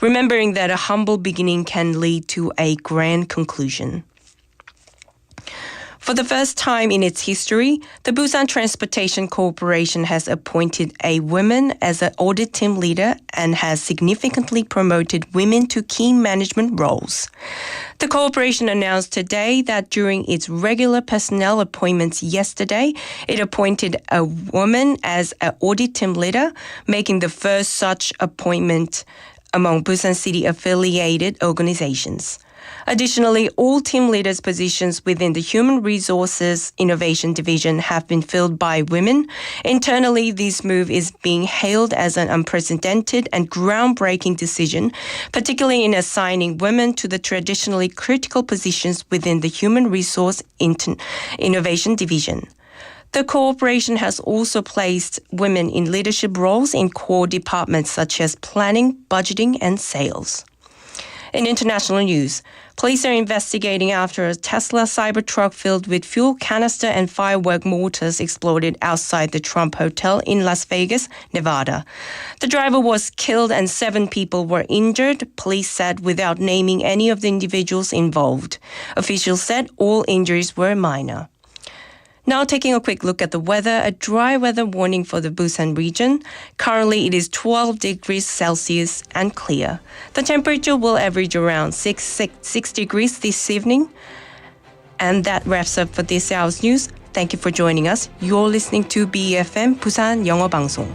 remembering that a humble beginning can lead to a grand conclusion. For the first time in its history, the Busan Transportation Corporation has appointed a woman as an audit team leader and has significantly promoted women to key management roles. The corporation announced today that during its regular personnel appointments yesterday, it appointed a woman as an audit team leader, making the first such appointment among Busan City-affiliated organizations. Additionally, all team leaders' positions within the Human Resources Innovation Division have been filled by women. Internally, this move is being hailed as an unprecedented and groundbreaking decision, particularly in assigning women to the traditionally critical positions within the Human Resource Innovation Division. The corporation has also placed women in leadership roles in core departments such as planning, budgeting, and sales. In international news, police are investigating after a Tesla Cybertruck filled with fuel canister and firework mortars exploded outside the Trump Hotel in Las Vegas, Nevada. The driver was killed and 7 people were injured, police said, without naming any of the individuals involved. Officials said all injuries were minor. Now taking a quick look at the weather, a dry weather warning for the Busan region. Currently, it is 12 degrees Celsius and clear. The temperature will average around 6 degrees this evening. And that wraps up for this hour's news. Thank you for joining us. You're listening to BFM 부산영어방송.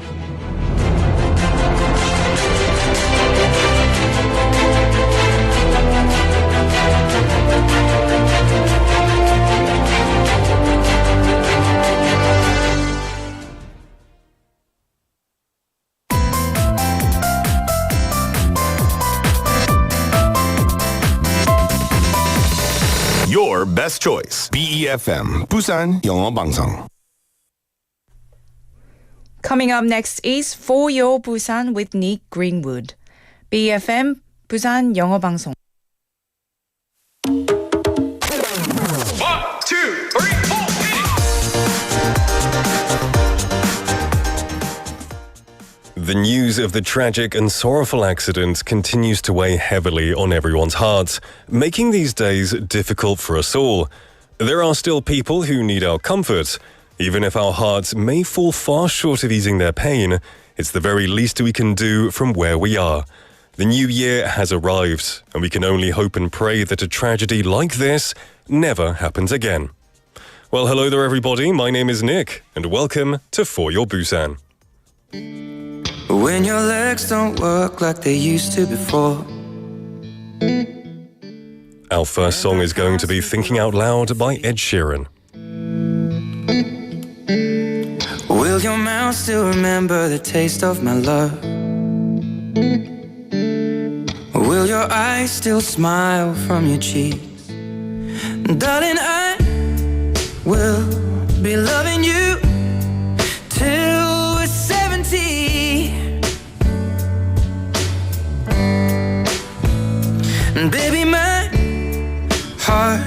Your best choice. BEFM 부산영어방송. Coming up next is For Your Busan with Nick Greenwood. BFM 부산영어방송. 1, 2, 3, 4. The news of the tragic and sorrowful accident continues to weigh heavily on everyone's hearts, making these days difficult for us all. There are still people who need our comfort. Even if our hearts may fall far short of easing their pain, it's the very least we can do from where we are. The new year has arrived, and we can only hope and pray that a tragedy like this never happens again. Well, hello there everybody, my name is Nick, and welcome to For Your Busan. When your legs don't work like they used to before. Our first song is going to be Thinking Out Loud by Ed Sheeran. Will your mouth still remember the taste of my love? Will your eyes still smile from your cheeks? Darling, I will be loving you till we're 70. And baby, my heart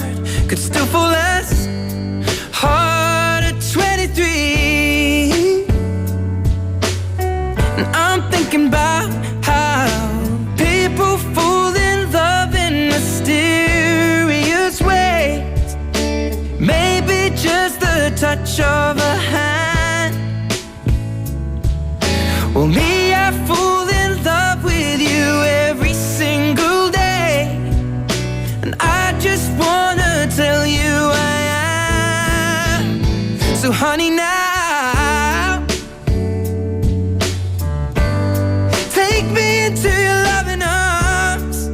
could still fall as hard at 23. And I'm thinking about how people fall in love in mysterious ways. Maybe just the touch of a hand. Well, me, I fall in love with you every single day. And I just wanna tell you I am. So honey, now take me into your loving arms.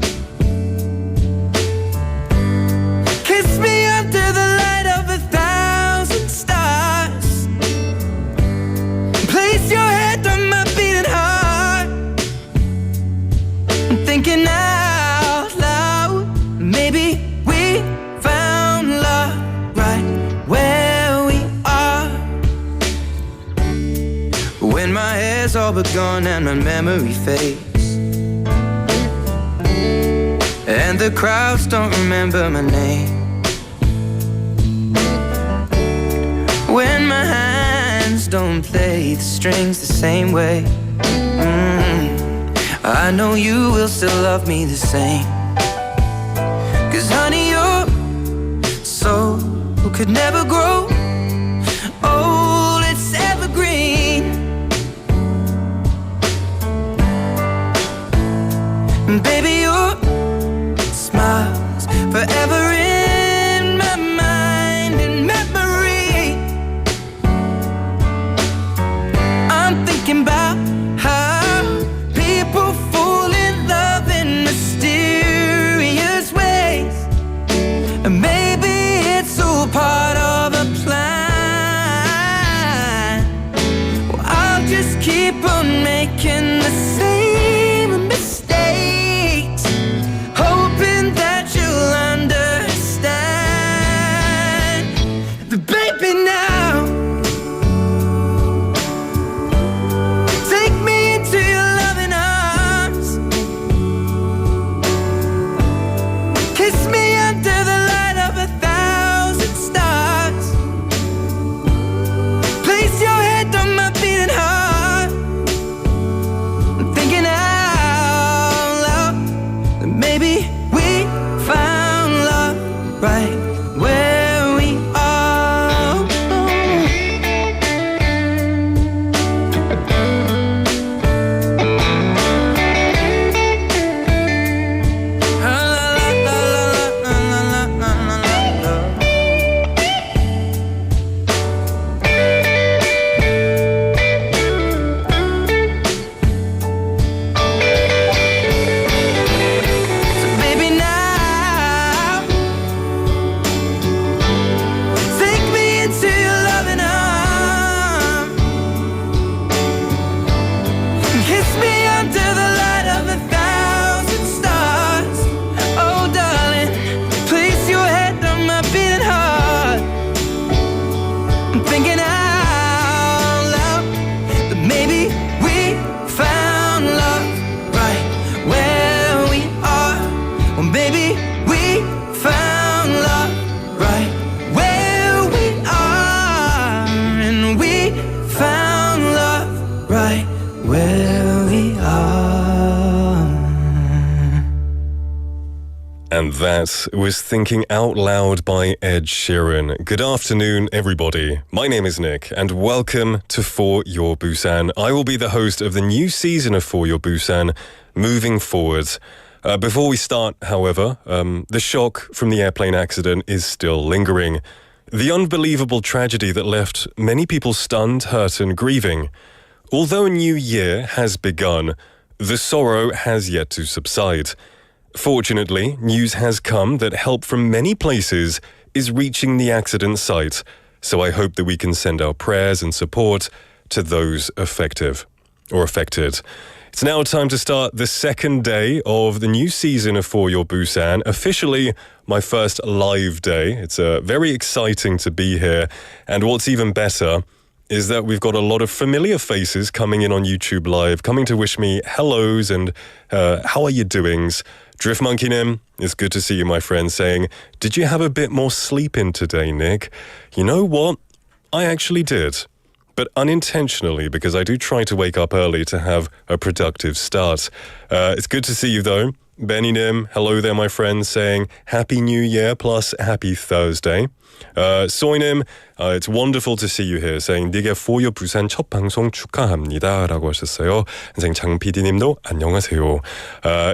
Kiss me under the light of 1,000 stars. Place your head on my beating heart. I'm thinking out loud. Maybe we found love right where we are. When my hair's all but gone and my memory fades, and the crowds don't remember my name. When my hands don't play the strings the same way. I know you will still love me the same. 'Cause honey, your soul could never grow old, it's evergreen. And baby, your smile's forever in my mind and memory. I'm thinking about how people fall in love in mysterious ways. And maybe it's all part of a plan. Well, I'll just keep on making the same mistakes, hoping that you'll understand. But baby, now take me into your loving arms. Kiss me under the light of 1,000 stars. Place your head on my beating heart. I'm thinking out loud that maybe we found love right where we are. So baby, now take me into your loving arms. Kiss me under the light of 1,000 stars. Oh darling, place your head on my beating heart. I'm thinking out loud that maybe we found love right where we are. Well, maybe we found love right where we are. And we found love right where we are. And that was Thinking Out Loud by Ed Sheeran. Good afternoon, everybody. My name is Nick, and welcome to For Your Busan. I will be the host of the new season of For Your Busan moving forward. Before we start, however, the shock from the airplane accident is still lingering. The unbelievable tragedy that left many people stunned, hurt, and grieving. Although a new year has begun, the sorrow has yet to subside. Fortunately, news has come that help from many places is reaching the accident site, so I hope that we can send our prayers and support to those affected. It's now time to start the second day of the new season of For Your Busan, officially my first live day. It's very exciting to be here, and what's even better is that we've got a lot of familiar faces coming in on YouTube Live, coming to wish me hellos and how are you doings. Drift Monkeynim, it's good to see you, my friend, saying, did you have a bit more sleep in today, Nick? You know what? I actually did. But unintentionally, because I do try to wake up early to have a productive start. It's good to see you, though. Benny Nim, hello there, my friend, saying Happy New Year plus Happy Thursday. Soinim, it's wonderful to see you here, saying 네게 For Your Busan 첫 방송 축하합니다 라고 하셨어요. saying 장 PD님도 안녕하세요.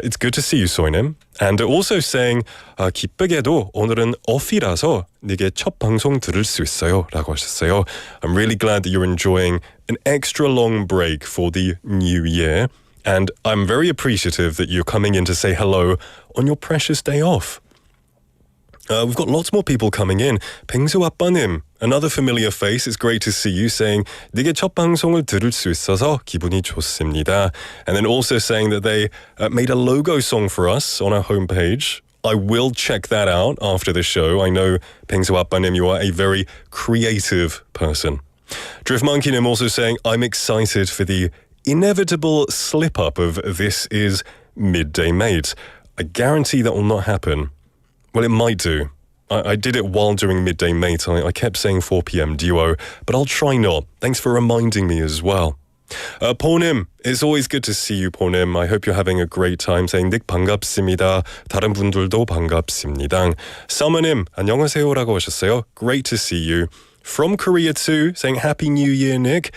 It's good to see you, Soinim. And also saying 기쁘게도 오늘은 off이라서 네게 첫 방송 들을 수 있어요 라고 하셨어요. I'm really glad that you're enjoying an extra long break for the new year. And I'm very appreciative that you're coming in to say hello on your precious day off. We've got lots more people coming in. 뱅수 아빠님, another familiar face. It's great to see you saying 네게 첫 방송을 들을 수 있어서 기분이 좋습니다. And then also saying that they made a logo song for us on our homepage. I will check that out after the show. I know 뱅수 아빠님, you are a very creative person. Drift Monkeynim also saying I'm excited for the inevitable slip-up of This Is Midday Mate. I guarantee that will not happen. Well, it might do. I did it while doing Midday Mate. I kept saying 4 p.m. duo, but I'll try not. Thanks for reminding me as well. 보님, it's always good to see you, 보님. I hope you're having a great time. saying 닉 반갑습니다. 다른 분들도 반갑습니다. Summer님, 안녕하세요라고 하셨어요. Great to see you. From Korea too, saying Happy New Year, Nick.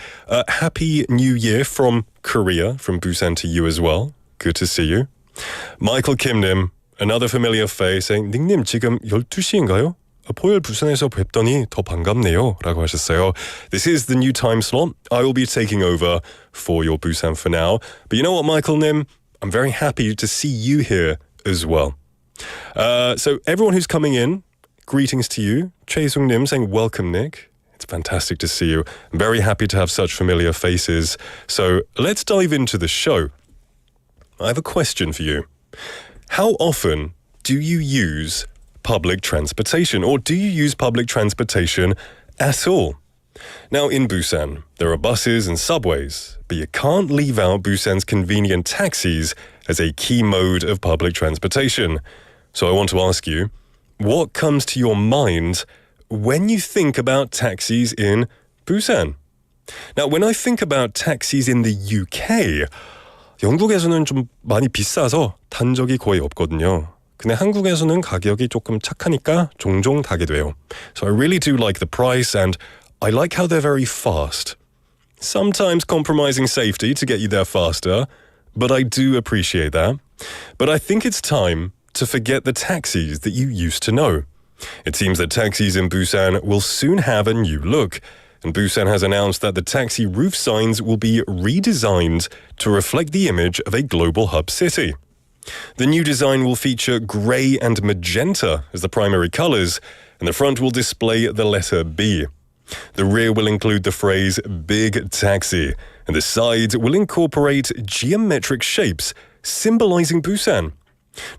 Happy New Year from Korea, from Busan to you as well. Good to see you. Michael Kim님, another familiar face, saying 닉님 지금 12시인가요? 포일 부산에서 뵙더니 더 반갑네요 라고 하셨어요. This is the new time slot. I will be taking over for your Busan for now. But you know what, Michael Nim? I'm very happy to see you here as well. So everyone who's coming in, greetings to you. Choi Sung Nim saying welcome, Nick. It's fantastic to see you. I'm very happy to have such familiar faces. So let's dive into the show. I have a question for you. How often do you use public transportation, or do you use public transportation at all? Now, in Busan, there are buses and subways, but you can't leave out Busan's convenient taxis as a key mode of public transportation. So I want to ask you, what comes to your mind when you think about taxis in Busan? Now, when I think about taxis in the UK, 영국에서는 좀 많이 비싸서 탄 적이 거의 없거든요. 근데 한국에서는 가격이 조금 착하니까 종종 타게 돼요. So I really do like the price and I like how they're very fast. Sometimes compromising safety to get you there faster, but I do appreciate that. But I think it's time to forget the taxis that you used to know. It seems that taxis in Busan will soon have a new look. And Busan has announced that the taxi roof signs will be redesigned to reflect the image of a global hub city. The new design will feature grey and magenta as the primary colours, and the front will display the letter B. The rear will include the phrase Big Taxi, and the sides will incorporate geometric shapes symbolising Busan.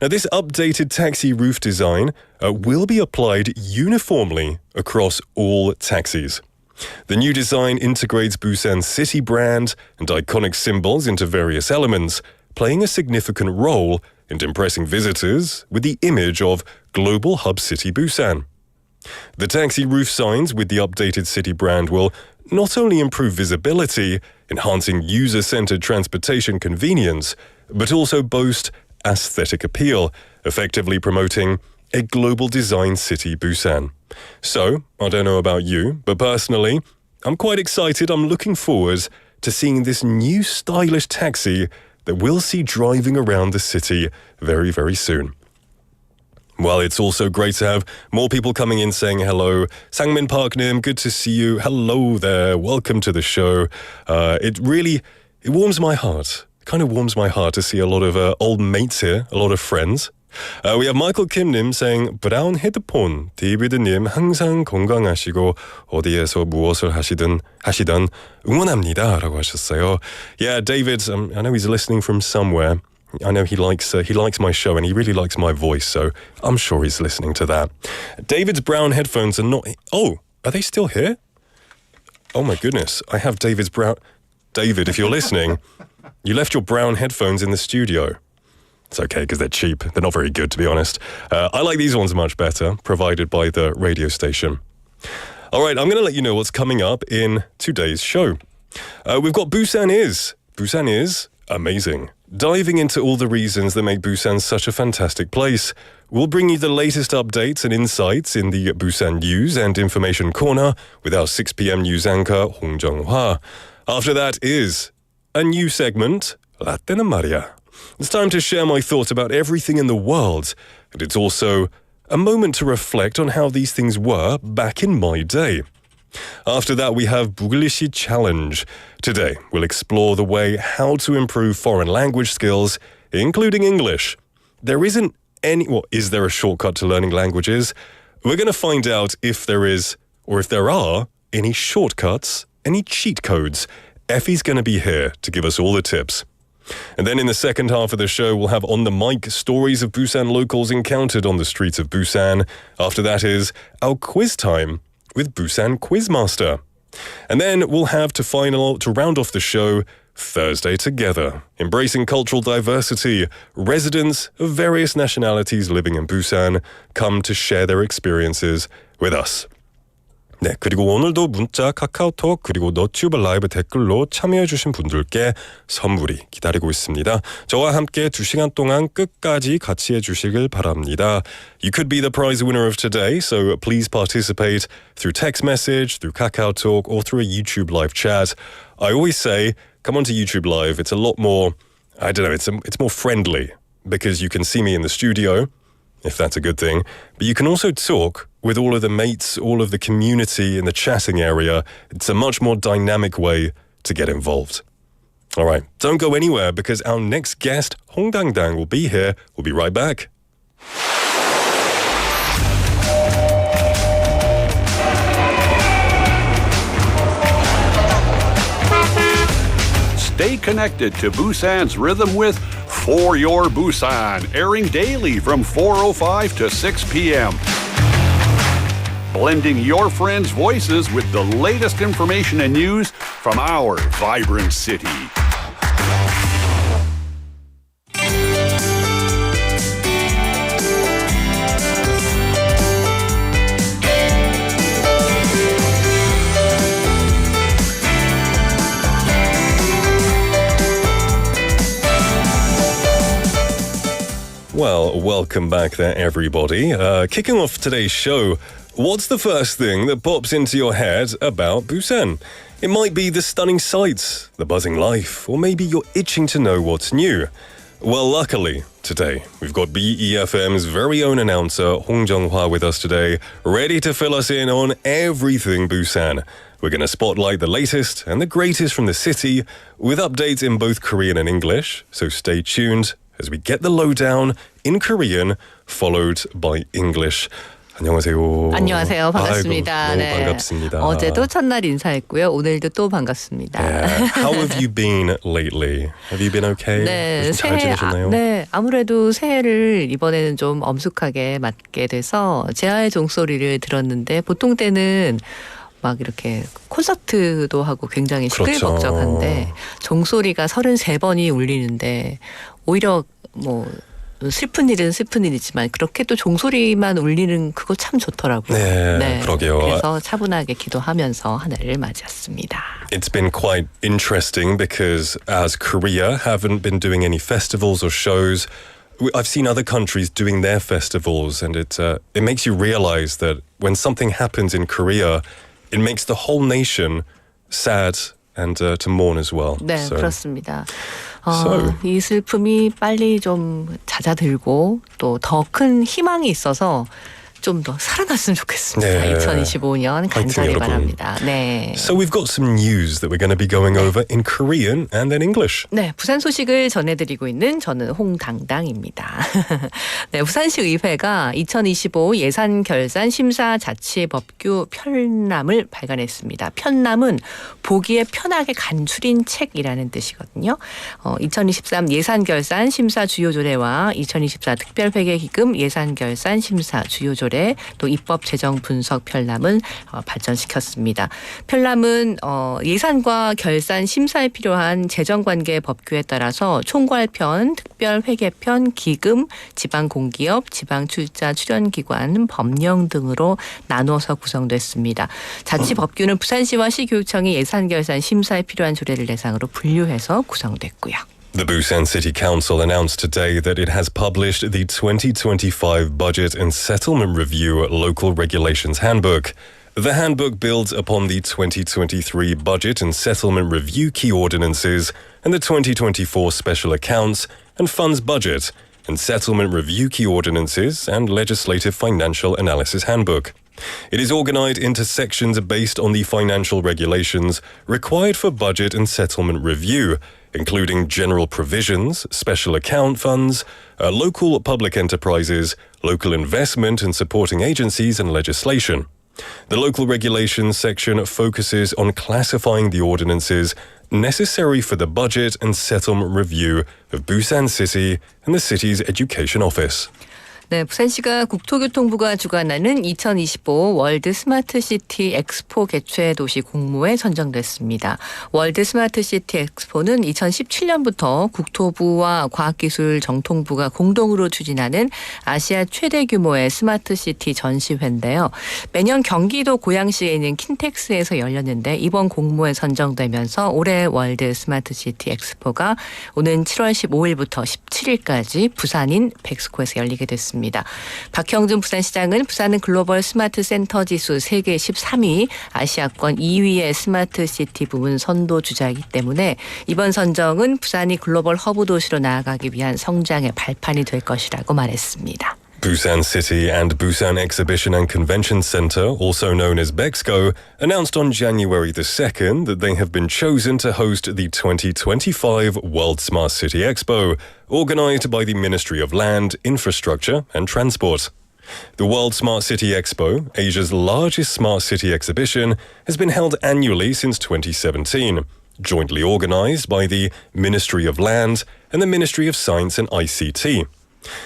Now, this updated taxi roof design will be applied uniformly across all taxis. The new design integrates Busan's city brand and iconic symbols into various elements, playing a significant role in impressing visitors with the image of global hub city Busan. The taxi roof signs with the updated city brand will not only improve visibility, enhancing user-centered transportation convenience, but also boast aesthetic appeal, effectively promoting a global design city Busan. So, I don't know about you, but personally, I'm quite excited. I'm looking forward to seeing this new stylish taxi that we'll see driving around the city very, very soon. Well, it's also great to have more people coming in saying hello. Sangmin Park-nim, good to see you. Hello there. Welcome to the show. It warms my heart. It kind of warms my heart to see a lot of old mates here, a lot of friends. We have Michael Kim-님 saying 브라운 헤드폰, 데이비드님 항상 건강하시고 어디에서 무엇을 하시던 응원합니다 라고 하셨어요. Yeah, David, I know he's listening from somewhere. I know he likes my show and he really likes my voice, so I'm sure he's listening to that. David's brown headphones are not... Oh, are they still here? Oh my goodness, I have David's brown... David, if you're listening, you left your brown headphones in the studio. It's okay, because they're cheap. They're not very good, to be honest. I like these ones much better, provided by the radio station. All right, I'm going to let you know what's coming up in today's show. We've got Busan Is. Busan Is amazing. Diving into all the reasons that make Busan such a fantastic place. We'll bring you the latest updates and insights in the Busan News and Information Corner with our 6 p.m. news anchor, Hong Jung-hwa. After that is a new segment, 라떼는 말이야. It's time to share my thoughts about everything in the world, and it's also a moment to reflect on how these things were back in my day. After that, we have Buglisi Challenge. Today, we'll explore the way how to improve foreign language skills, including English. Is there a shortcut to learning languages? We're going to find out if there is, or if there are, any shortcuts, any cheat codes. Effie's going to be here to give us all the tips. And then in the second half of the show, we'll have on the mic stories of Busan locals encountered on the streets of Busan. After that is our quiz time with Busan Quizmaster. And then we'll have to round off the show, Thursday Together, embracing cultural diversity. Residents of various nationalities living in Busan come to share their experiences with us. 네, 그리고 오늘도 문자, 카카오톡 그리고 너튜브 라이브 댓글로 참여해주신 분들께 선물이 기다리고 있습니다. 저와 함께 2시간 동안 끝까지 같이 해주시길 바랍니다. You could be the prize winner of today, so please participate through text message, through KakaoTalk, or through a YouTube live chat. I always say, come onto YouTube live. It's a lot more, I don't know, it's more friendly because you can see me in the studio, if that's a good thing. But you can also talk with all of the mates, all of the community in the chatting area. It's a much more dynamic way to get involved. All right, don't go anywhere because our next guest, Hong Dang Dang, will be here. We'll be right back. Stay connected to Busan's rhythm with For Your Busan, airing daily from 4:05 to 6 p.m. Blending your friends' voices with the latest information and news from our vibrant city. Well, welcome back there, everybody. Kicking off today's show, what's the first thing that pops into your head about Busan? It might be the stunning sights, the buzzing life, or maybe you're itching to know what's new. Well, luckily, today, we've got BEFM's very own announcer, Hong Jung-hwa, with us today, ready to fill us in on everything Busan. We're going to spotlight the latest and the greatest from the city with updates in both Korean and English, so stay tuned as we get the lowdown in Korean, followed by English. 안녕하세요. 안녕하세요. 반갑습니다. 아이고, 너무 반갑습니다. 어제도 첫날 인사했고요. 오늘도 또 반갑습니다. Yeah. How have you been lately? Have you been okay? 네, 잘 지내셨나요? 네, 아무래도 새해를 이번에는 좀 엄숙하게 맞게 돼서 제아의 종소리를 들었는데 보통 때는 막 이렇게 콘서트도 하고 굉장히 시끌벅적한데 종소리가 33번이 울리는데 오히려 뭐 슬픈 일은 슬픈 일이지만 그렇게 또 종소리만 울리는 그거 참 좋더라고요. 네, 그러게요. 그래서 차분하게 기도하면서 한 해를 맞이했습니다. It's been quite interesting because as Korea haven't been doing any festivals or shows, I've seen other countries doing their festivals and it makes you realize that when something happens in Korea, it makes the whole nation sad and to mourn as well. 네, so. 그렇습니다. So. 이 슬픔이 빨리 좀 잦아들고 또 더 큰 희망이 있어서 좀 더 살아났으면 좋겠습니다. 네. 2025년 간절히 여러분. 바랍니다. 네. So we've got some news that we're going to be going over in Korean and then English. 네, 부산 소식을 전해드리고 있는 저는 홍당당입니다. 네, 부산시 의회가 2025 예산 결산 심사 자치 법규 편람을 발간했습니다. 편람은 보기에 편하게 간추린 책이라는 뜻이거든요. 2023 예산 결산 심사 주요 조례와 2024 특별회계기금 예산 결산 심사 주요 조례 또 입법 재정 분석 편람은 발전시켰습니다. 편람은 예산과 결산 심사에 필요한 재정관계 법규에 따라서 총괄편, 특별회계편, 기금, 지방공기업, 지방출자 출연기관, 법령 등으로 나눠서 구성됐습니다. 자치법규는 부산시와 시교육청이 예산 결산 심사에 필요한 조례를 대상으로 분류해서 구성됐고요. The Busan City Council announced today that it has published the 2025 Budget and Settlement Review Local Regulations Handbook. The handbook builds upon the 2023 Budget and Settlement Review Key Ordinances and the 2024 Special Accounts and Funds Budget and Settlement Review Key Ordinances and Legislative Financial Analysis Handbook. It is organized into sections based on the financial regulations required for budget and settlement review, including general provisions, special account funds, local public enterprises, local investment and supporting agencies and legislation. The local regulations section focuses on classifying the ordinances necessary for the budget and settlement review of Busan City and the city's education office. 네, 부산시가 국토교통부가 주관하는 2025 월드 스마트시티 엑스포 개최 도시 공모에 선정됐습니다. 월드 스마트시티 엑스포는 2017년부터 국토부와 과학기술정통부가 공동으로 추진하는 아시아 최대 규모의 스마트시티 전시회인데요. 매년 경기도 고양시에 있는 킨텍스에서 열렸는데 이번 공모에 선정되면서 올해 월드 스마트시티 엑스포가 오는 7월 15일부터 17일까지 부산인 백스코에서 열리게 됐습니다. 박형준 부산시장은 부산은 글로벌 스마트 센터 지수 세계 13위, 아시아권 2위의 스마트 시티 부문 선도 주자이기 때문에 이번 선정은 부산이 글로벌 허브 도시로 나아가기 위한 성장의 발판이 될 것이라고 말했습니다. Busan City and Busan Exhibition and Convention Center, also known as BEXCO, announced on January the 2nd that they have been chosen to host the 2025 World Smart City Expo, organized by the Ministry of Land, Infrastructure and Transport. The World Smart City Expo, Asia's largest smart city exhibition, has been held annually since 2017, jointly organized by the Ministry of Land and the Ministry of Science and ICT.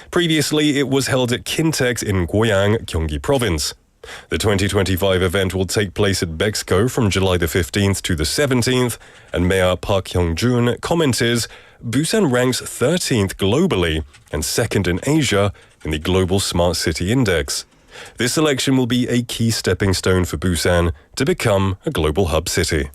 Previously, it was held at Kintex in Goyang, Gyeonggi Province. The 2025 event will take place at BEXCO from July the 15th to the 17th, and Mayor Park Hyung-jun commented, Busan ranks 13th globally and 2nd in Asia in the Global Smart City Index. This election will be a key stepping stone for Busan to become a global hub city.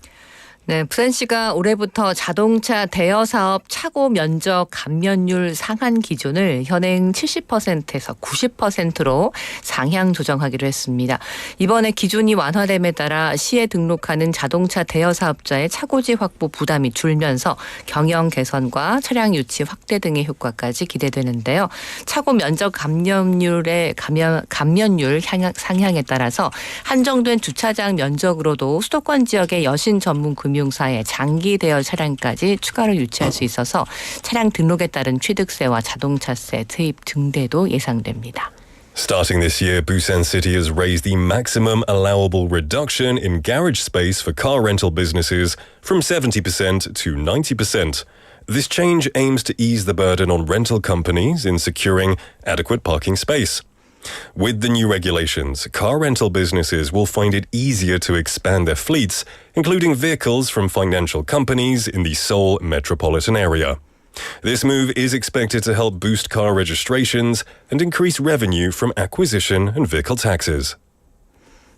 네, 부산시가 올해부터 자동차 대여 사업 차고 면적 감면율 상한 기준을 현행 70%에서 90%로 상향 조정하기로 했습니다. 이번에 기준이 완화됨에 따라 시에 등록하는 자동차 대여 사업자의 차고지 확보 부담이 줄면서 경영 개선과 차량 유치 확대 등의 효과까지 기대되는데요. 차고 면적 감면율의 감면율 상향에 따라서 한정된 주차장 면적으로도 수도권 지역의 여신 전문 금융사의 장기 대여 차량까지 추가로 유치할 수 있어서 차량 등록에 따른 취득세와 자동차세 투입 증대도 예상됩니다. Starting this year, Busan City has raised the maximum allowable reduction in garage space for car rental businesses from 70% to 90%. This change aims to ease the burden on rental companies in securing adequate parking space. With the new regulations, car rental businesses will find it easier to expand their fleets, including vehicles from financial companies in the Seoul metropolitan area. This move is expected to help boost car registrations and increase revenue from acquisition and vehicle taxes.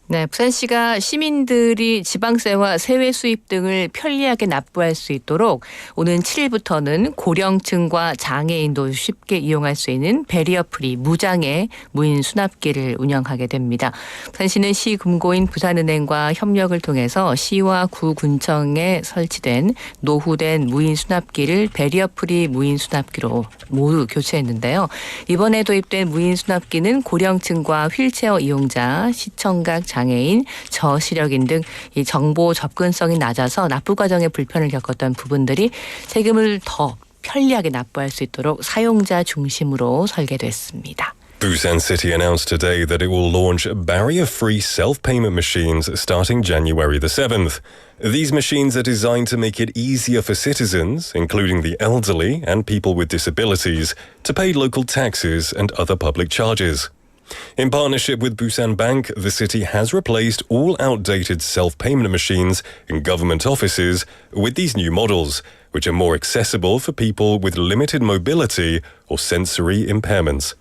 네, 부산시가 시민들이 지방세와 세외 수입 등을 편리하게 납부할 수 있도록 오는 7일부터는 고령층과 장애인도 쉽게 이용할 수 있는 배리어 프리 무장애 무인 수납기를 운영하게 됩니다. 부산시는 시 금고인 부산은행과 협력을 통해서 시와 구군청에 설치된 노후된 무인 수납기를 배리어 프리 무인 수납기로 모두 교체했는데요. 이번에 도입된 무인 수납기는 고령층과 휠체어 이용자, 시청각 장애인, 저시력인 등 이 정보 접근성이 낮아서 납부 과정에 불편을 겪었던 부분들이 세금을 더 편리하게 납부할 수 있도록 사용자 중심으로 설계됐습니다. Busan City announced today that it will launch barrier-free self-payment machines starting January the 7th. These machines are designed to make it easier for citizens, including the elderly and people with disabilities, to pay local taxes and other public charges. In partnership with Busan Bank, the city has replaced all outdated self-payment machines in government offices with these new models, which are more accessible for people with limited mobility or sensory impairments.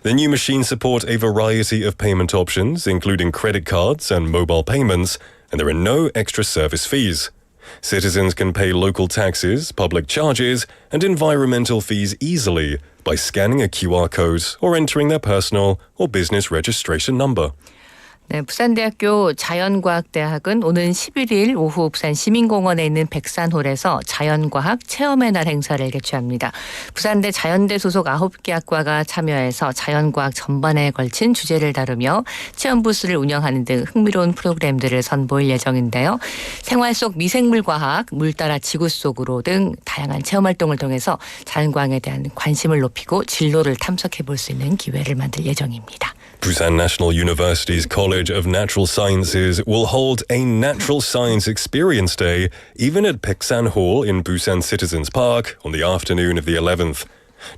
The new machines support a variety of payment options, including credit cards and mobile payments, and there are no extra service fees. Citizens can pay local taxes, public charges, and environmental fees easily by scanning a QR code or entering their personal or business registration number. 네, 부산대학교 자연과학대학은 오는 11일 오후 부산 시민공원에 있는 백산홀에서 자연과학 체험의 날 행사를 개최합니다. 부산대 자연대 소속 9개 학과가 참여해서 자연과학 전반에 걸친 주제를 다루며 체험 부스를 운영하는 등 흥미로운 프로그램들을 선보일 예정인데요. 생활 속 미생물과학, 물 따라 지구 속으로 등 다양한 체험활동을 통해서 자연과학에 대한 관심을 높이고 진로를 탐색해 볼 수 있는 기회를 만들 예정입니다. Busan National University's College of Natural Sciences will hold a Natural Science Experience Day even at Baeksan Hall in Busan Citizens Park on the afternoon of the 11th.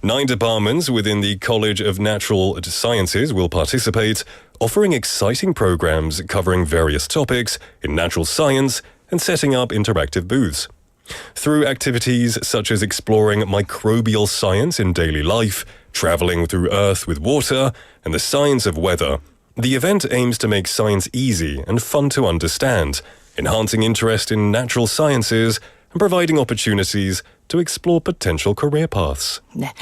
9 departments within the College of Natural Sciences will participate, offering exciting programs covering various topics in natural science and setting up interactive booths. Through activities such as exploring microbial science in daily life, traveling through Earth with water, and the science of weather, the event aims to make science easy and fun to understand, enhancing interest in natural sciences and providing opportunities to explore potential career paths. 네.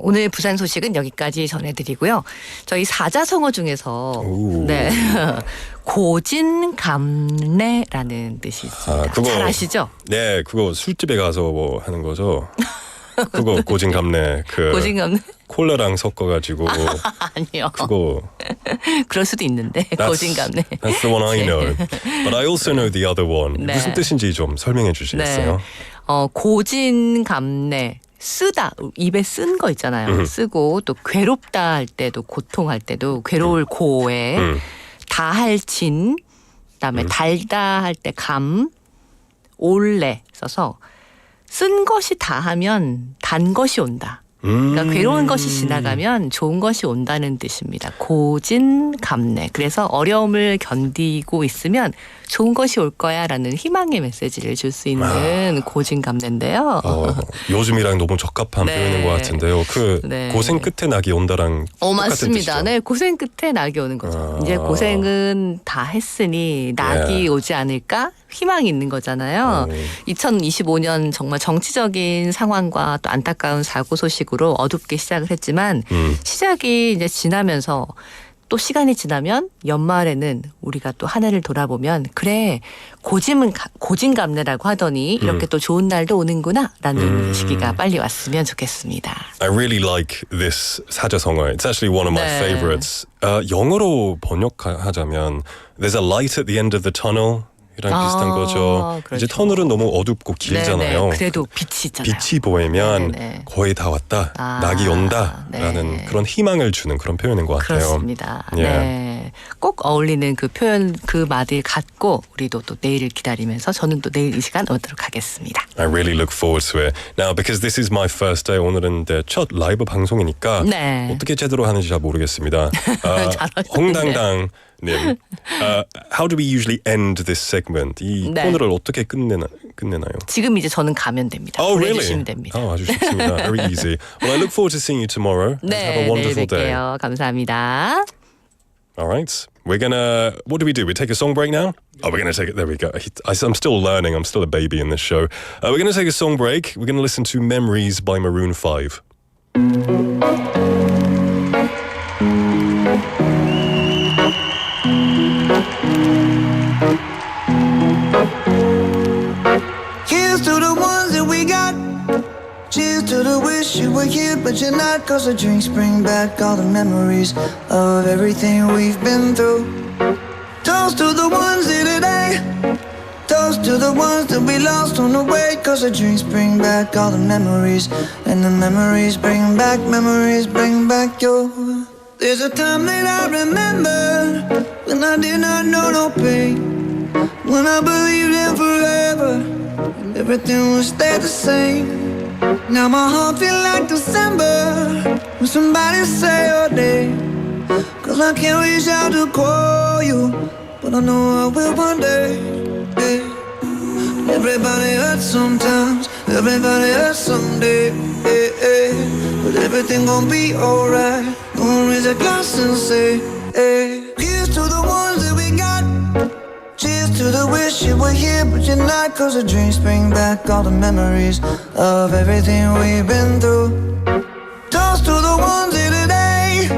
오늘 부산 소식은 여기까지 전해드리고요. 저희 사자성어 중에서 네. 고진감래라는 뜻이 있습니다. 잘 아시죠? 네, 그거 술집에 가서 뭐 하는 거죠. 그거 고진감래. 고진감래? 콜라랑 섞어가지고. 아니요. 그거. 그럴 수도 있는데 고진감래. That's the one I know. But I also know the other one. 네. 무슨 뜻인지 좀 설명해 주시겠어요? 네. 고진감래. 쓰다, 입에 쓴 거 있잖아요. 쓰고 또 괴롭다 할 때도 고통할 때도 괴로울 고에 다할 진, 그다음에 달다 할 때 감, 올래 써서 쓴 것이 다하면 단 것이 온다. 그러니까 괴로운 것이 지나가면 좋은 것이 온다는 뜻입니다. 고진감래. 그래서 어려움을 견디고 있으면 좋은 것이 올 거야라는 희망의 메시지를 줄 수 있는 고진감래인데요. 요즘이랑 너무 적합한 네. 표현인 것 같은데요. 네. 고생 끝에 낙이 온다랑 똑같은 맞습니다. 뜻이죠. 네, 고생 끝에 낙이 오는 거죠. 이제 고생은 다 했으니 낙이 오지 않을까? 희망이 있는 거잖아요. 2025년 정말 정치적인 상황과 또 안타까운 사고 소식으로 어둡게 시작을 했지만 시작이 이제 지나면서 또 시간이 지나면 연말에는 우리가 또 한 해를 돌아보면 그래 고진감래라고 하더니 이렇게 또 좋은 날도 오는구나 라는 시기가 빨리 왔으면 좋겠습니다. I really like this 사자성어. It's actually one of my 네. favorites. 영어로 번역하자면 There's a light at the end of the tunnel. 이랑 비슷한 거죠. 그렇죠. 이제 터널은 너무 어둡고 길잖아요. 네네. 그래도 빛이 있잖아요. 빛이 보이면 네네. 거의 다 왔다. 낙이 온다라는 네. 그런 희망을 주는 그런 표현인 것 같아요. 그렇습니다. Yeah. 네. 꼭 어울리는 그 표현, 그 말을 갖고 우리도 또 내일을 기다리면서 저는 또 내일 이 시간 오도록 하겠습니다. I really look forward to it. Now, because this is my first day, 오늘은 첫 라이브 방송이니까 네. 어떻게 제대로 하는지 잘 모르겠습니다. 잘하셨는데. 홍당당님, how do we usually end this segment? 이 네. 코너를 어떻게 끝내나요? 지금 이제 저는 가면 됩니다. Oh, 보내주시면 really? 됩니다. 아주 좋습니다. Very easy. Well, I look forward to seeing you tomorrow. 네, Have a 내일 wonderful day. 뵐게요. 감사합니다. All right. We're gonna. What do? We take a song break now? Oh, we're gonna take it. There we go. I'm still learning. I'm still a baby in this show. We're gonna take a song break. We're gonna listen to "Memories" by Maroon 5. Here's to the ones that we got. Cheers to the wish you were here, but you're not. Cause the drinks bring back all the memories of everything we've been through. Toast to the ones here today. Toast to the ones that we lost on the way. Cause the drinks bring back all the memories. And the memories bring back your. There's a time that I remember when I did not know no pain. When I believed in forever, everything would stay the same. Now my heart feel like December when somebody say your name. Cause I can't reach out to call you, but I know I will one day. Yeah. Everybody hurts sometimes, everybody hurts someday. Yeah, yeah. But everything gon' be alright. Gonna raise a glass and say, hey. Here's to the ones that we got. Cheers to the wish you were here, but you're not. Cause the drinks bring back all the memories of everything we've been through. Toast to the ones here today.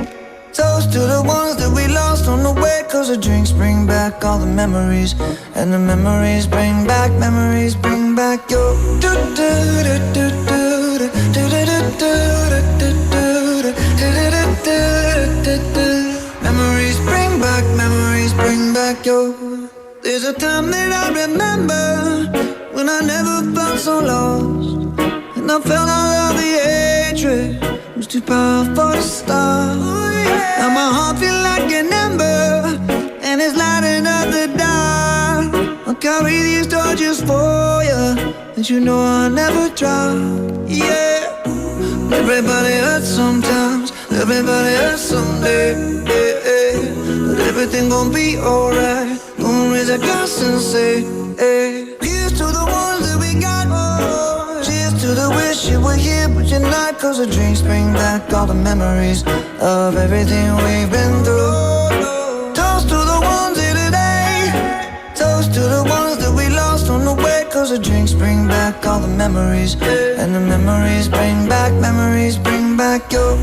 Toast to the ones that we lost on the way. Cause the drinks bring back all the memories. And the memories bring back your. Memories bring back your. There's a time that I remember when I never felt so lost, and I felt all of the hatred was too powerful to stop. Now my heart feel like an ember, and it's lighting up the dark. I'll carry these torches for you, and you know I'll never drop. Yeah. Everybody hurts sometimes, everybody hurts someday. But everything gon' be alright. Gonna raise a glass and say, here's to the ones that we got. Cheers to the wish you were here, but you're not. Cause the drinks bring back all the memories of everything we've been through. Toast to the ones here today. Toast to the ones that we lost on the way. Cause the drinks bring back all the memories. And the memories bring back your memories bring back your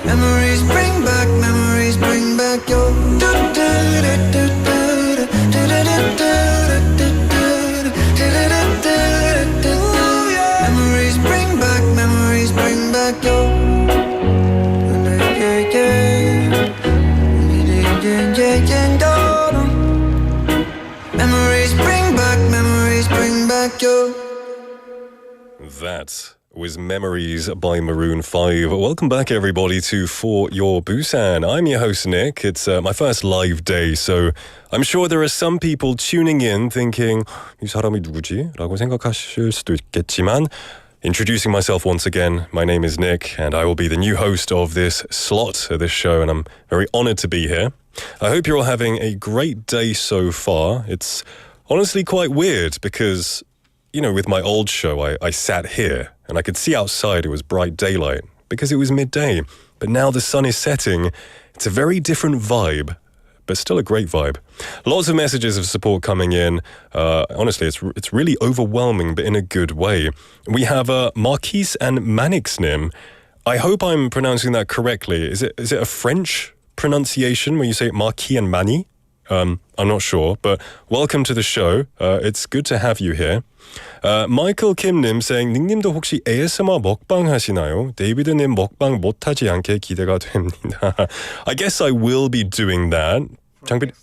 memories bring back your memories bring back your. That was Memories by Maroon 5. Welcome back, everybody, to For Your Busan. I'm your host, Nick. It's my first live day, so I'm sure there are some people tuning in thinking, 이 사람이 누구지? 라고 생각하실 수도 있겠지만, introducing myself once again, my name is Nick, and I will be the new host of this slot of this show, and I'm very honored to be here. I hope you're all having a great day so far. It's honestly quite weird because, you know, with my old show, I sat here and I could see outside it was bright daylight because it was midday. But now the sun is setting. It's a very different vibe, but still a great vibe. Lots of messages of support coming in. Honestly, it's really overwhelming, but in a good way. We have Marquise and Manixnim. I hope I'm pronouncing that correctly. Is it a French pronunciation where you say Marquis and Mani? I'm not sure, but welcome to the show. It's good to have you here. Michael Kim님 saying, 닉님도 혹시 ASMR 먹방 하시나요? 데이비드님 먹방 못하지 않게 기대가 됩니다. I guess I will be doing that.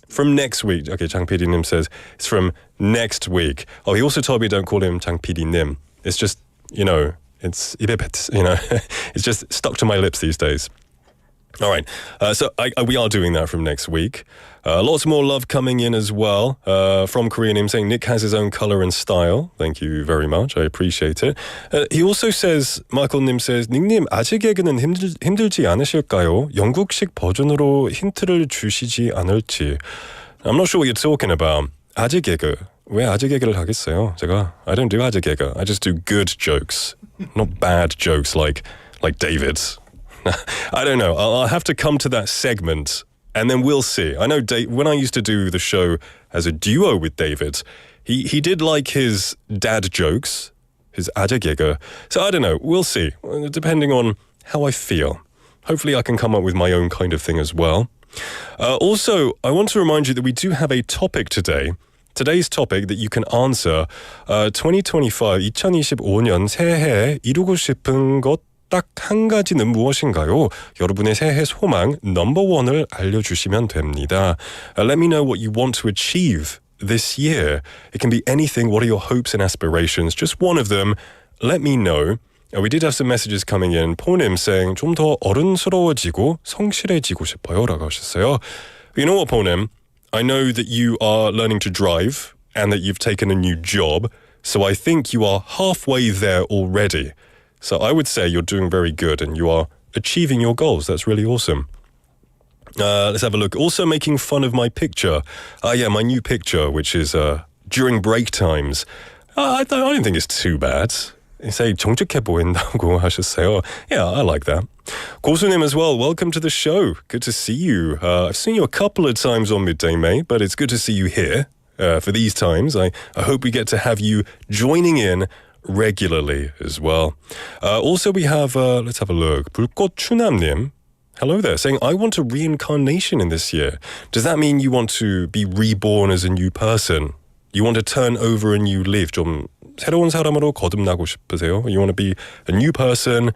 From next week. Okay, 장PD님 says it's from next week. Oh, he also told me don't call him 장PD님. It's just, it's it's just stuck to my lips these days. All right, so we are doing that from next week. Lots more love coming in as well from Korean. Him saying Nick has his own color and style. Thank you very much. I appreciate it. He also says, Michael Nim says, 닉님 아재 개그는 힘들지 않으실까요? 영국식 버전으로 힌트를 주시지 않을지. I'm not sure what you're talking about. 아재 개그. 왜 아재 개그를 하겠어요? 제가 I don't do 아재 개그. I just do good jokes, not bad jokes like David's. I don't know. I'll have to come to that segment and then we'll see. I know when I used to do the show as a duo with David, he did like his dad jokes, his 아재개그. So I don't know. We'll see, depending on how I feel. Hopefully I can come up with my own kind of thing as well. Also, I want to remind you that we do have a topic today. Today's topic that you can answer 2025, 2025년 새해에 이루고 싶은 것 딱 한 가지는 무엇인가요? 여러분의 새해 소망 넘버1을 알려주시면 됩니다. Let me know what you want to achieve this year. It can be anything. What are your hopes and aspirations? Just one of them. Let me know. We did have some messages coming in. 포님 saying 좀 더 어른스러워지고 성실해지고 싶어요 라고 하셨어요. You know what, 포님? I know that you are learning to drive and that you've taken a new job. So I think you are halfway there already. So I would say you're doing very good and you are achieving your goals. That's really awesome. Let's have a look. Also making fun of my picture. Yeah, my new picture, which is during break times. I don't think it's too bad. Say 정직해 보인다고 하셨어요. Yeah, I like that. 고수님 as well, welcome to the show. Good to see you. I've seen you a couple of times on Midday Mate, but it's good to see you here for these times. I hope we get to have you joining in regularly as well. Also we have, let's have a look, 불꽃 추남님. Hello there, saying, I want a reincarnation in this year. Does that mean you want to be reborn as a new person? You want to turn over a new leaf? 좀 새로운 사람으로 거듭나고 싶으세요? You want to be a new person?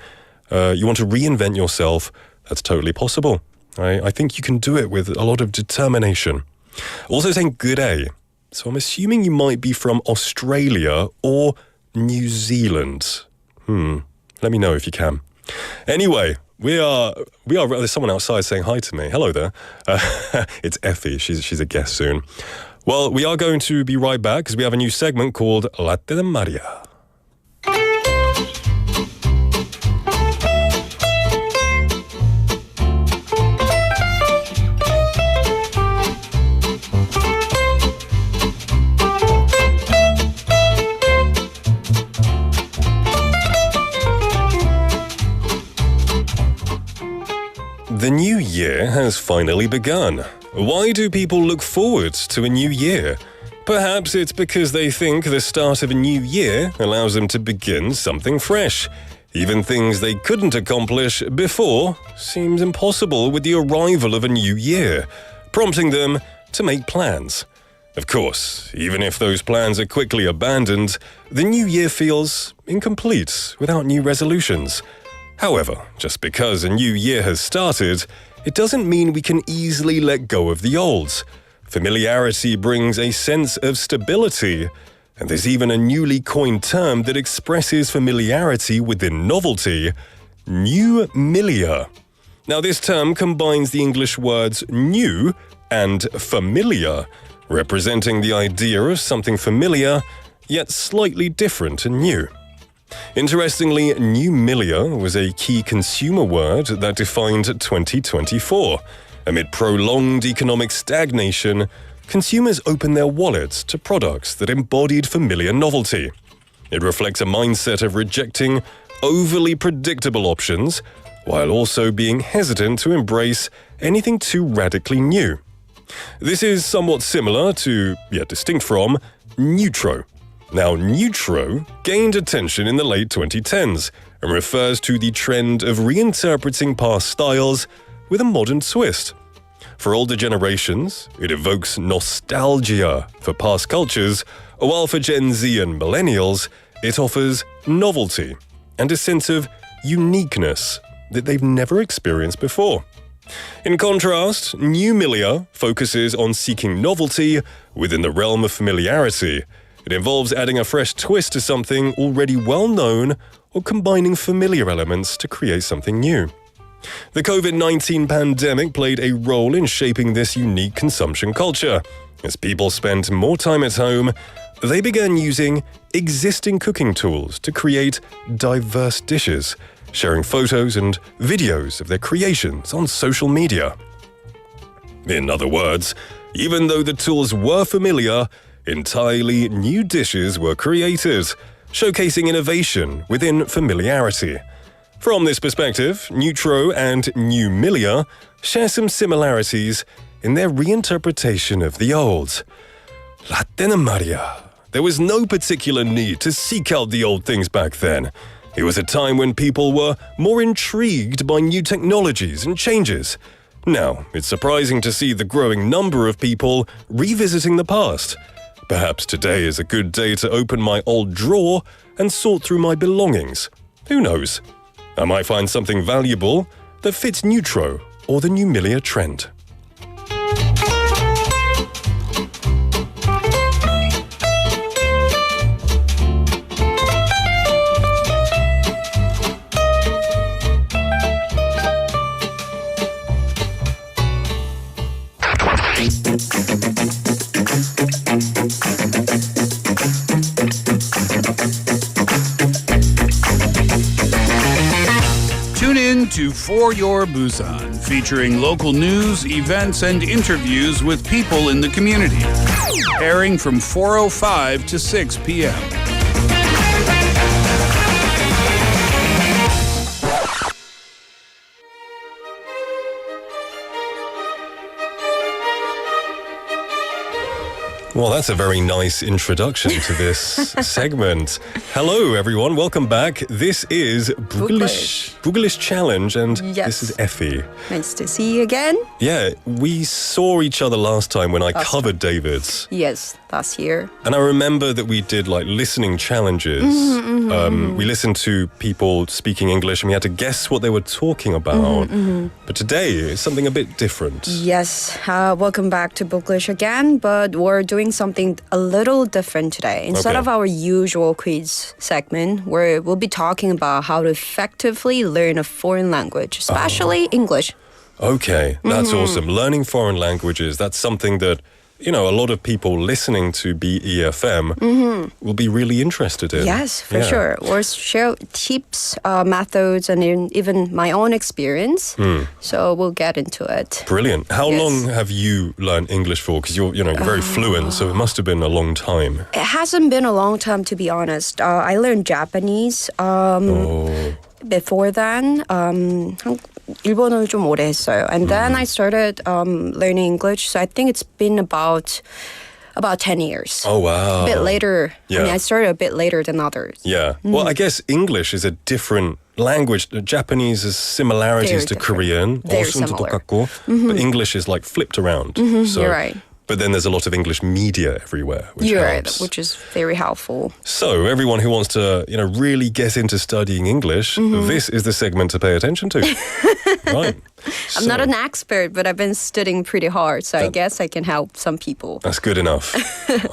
You want to reinvent yourself? That's totally possible. I think you can do it with a lot of determination. Also saying good day. So I'm assuming you might be from Australia or New Zealand. Let me know if you can. Anyway, we are. There's someone outside saying hi to me. Hello there. It's Effie. She's a guest soon. Well, we are going to be right back because we have a new segment called Latte de Maria. The new year has finally begun. Why do people look forward to a new year? Perhaps it's because they think the start of a new year allows them to begin something fresh. Even things they couldn't accomplish before seems impossible with the arrival of a new year, prompting them to make plans. Of course, even if those plans are quickly abandoned, the new year feels incomplete without new resolutions. However, just because a new year has started, it doesn't mean we can easily let go of the old. Familiarity brings a sense of stability, and there's even a newly coined term that expresses familiarity within novelty, nieuwmilia. Now, this term combines the English words new and familiar, representing the idea of something familiar, yet slightly different and new. Interestingly, nieuwmilia was a key consumer word that defined 2024. Amid prolonged economic stagnation, consumers opened their wallets to products that embodied familiar novelty. It reflects a mindset of rejecting overly predictable options, while also being hesitant to embrace anything too radically new. This is somewhat similar to, yet distinct from, neutro. Now, neutro gained attention in the late 2010s and refers to the trend of reinterpreting past styles with a modern twist. For older generations, it evokes nostalgia for past cultures, while for Gen Z and millennials, it offers novelty and a sense of uniqueness that they've never experienced before. In contrast, nieuwmilia focuses on seeking novelty within the realm of familiarity. It involves adding a fresh twist to something already well-known or combining familiar elements to create something new. The COVID-19 pandemic played a role in shaping this unique consumption culture. As people spent more time at home, they began using existing cooking tools to create diverse dishes, sharing photos and videos of their creations on social media. In other words, even though the tools were familiar, entirely new dishes were created, showcasing innovation within familiarity. From this perspective, neutro and nieuwmilia share some similarities in their reinterpretation of the old. Latte de Maria. There was no particular need to seek out the old things back then. It was a time when people were more intrigued by new technologies and changes. Now, it's surprising to see the growing number of people revisiting the past. Perhaps today is a good day to open my old drawer and sort through my belongings. Who knows? I might find something valuable that fits neutro or the nieuwmilia trend. Tune in to For Your Busan, featuring local news, events, and interviews with people in the community. Airing from 4:05 to 6 p.m. Well, that's a very nice introduction to this segment. Hello, everyone. Welcome back. This is Bugllish Challenge, and this is Effie. Nice to see you again. Yeah, we saw each other last time when I covered David's. Yes, last year. And I remember that we did like listening challenges. We listened to people speaking English and we had to guess what they were talking about. But today is something a bit different. Yes, welcome back to Bugllish again, but we're doing something a little different today. Instead of our usual quiz segment, we'll be talking about how to effectively learn a foreign language, especially English. Okay, that's awesome. Learning foreign languages, that's something that a lot of people listening to BEFM will be really interested in. Yes, for sure. Or share tips, methods, and even my own experience. So we'll get into it. Brilliant. How long have you learned English for? Because you're very fluent, so it must have been a long time. It hasn't been a long time, to be honest. I learned Japanese before then. 일본어를 좀 오래 했어요. And then I started learning English. So I think it's been about 10 years. Oh, wow. A bit later. Yeah. I mean, I started a bit later than others. Yeah. Well, I guess English is a different language. Japanese has similarities to Korean. Very 어순도 similar. 똑같고. But English is like flipped around. So, you're right. But then there's a lot of English media everywhere, which You're helps. right, which is very helpful. So everyone who wants to, really get into studying English, this is the segment to pay attention to. Right. I'm not an expert, but I've been studying pretty hard, so I guess I can help some people. That's good enough.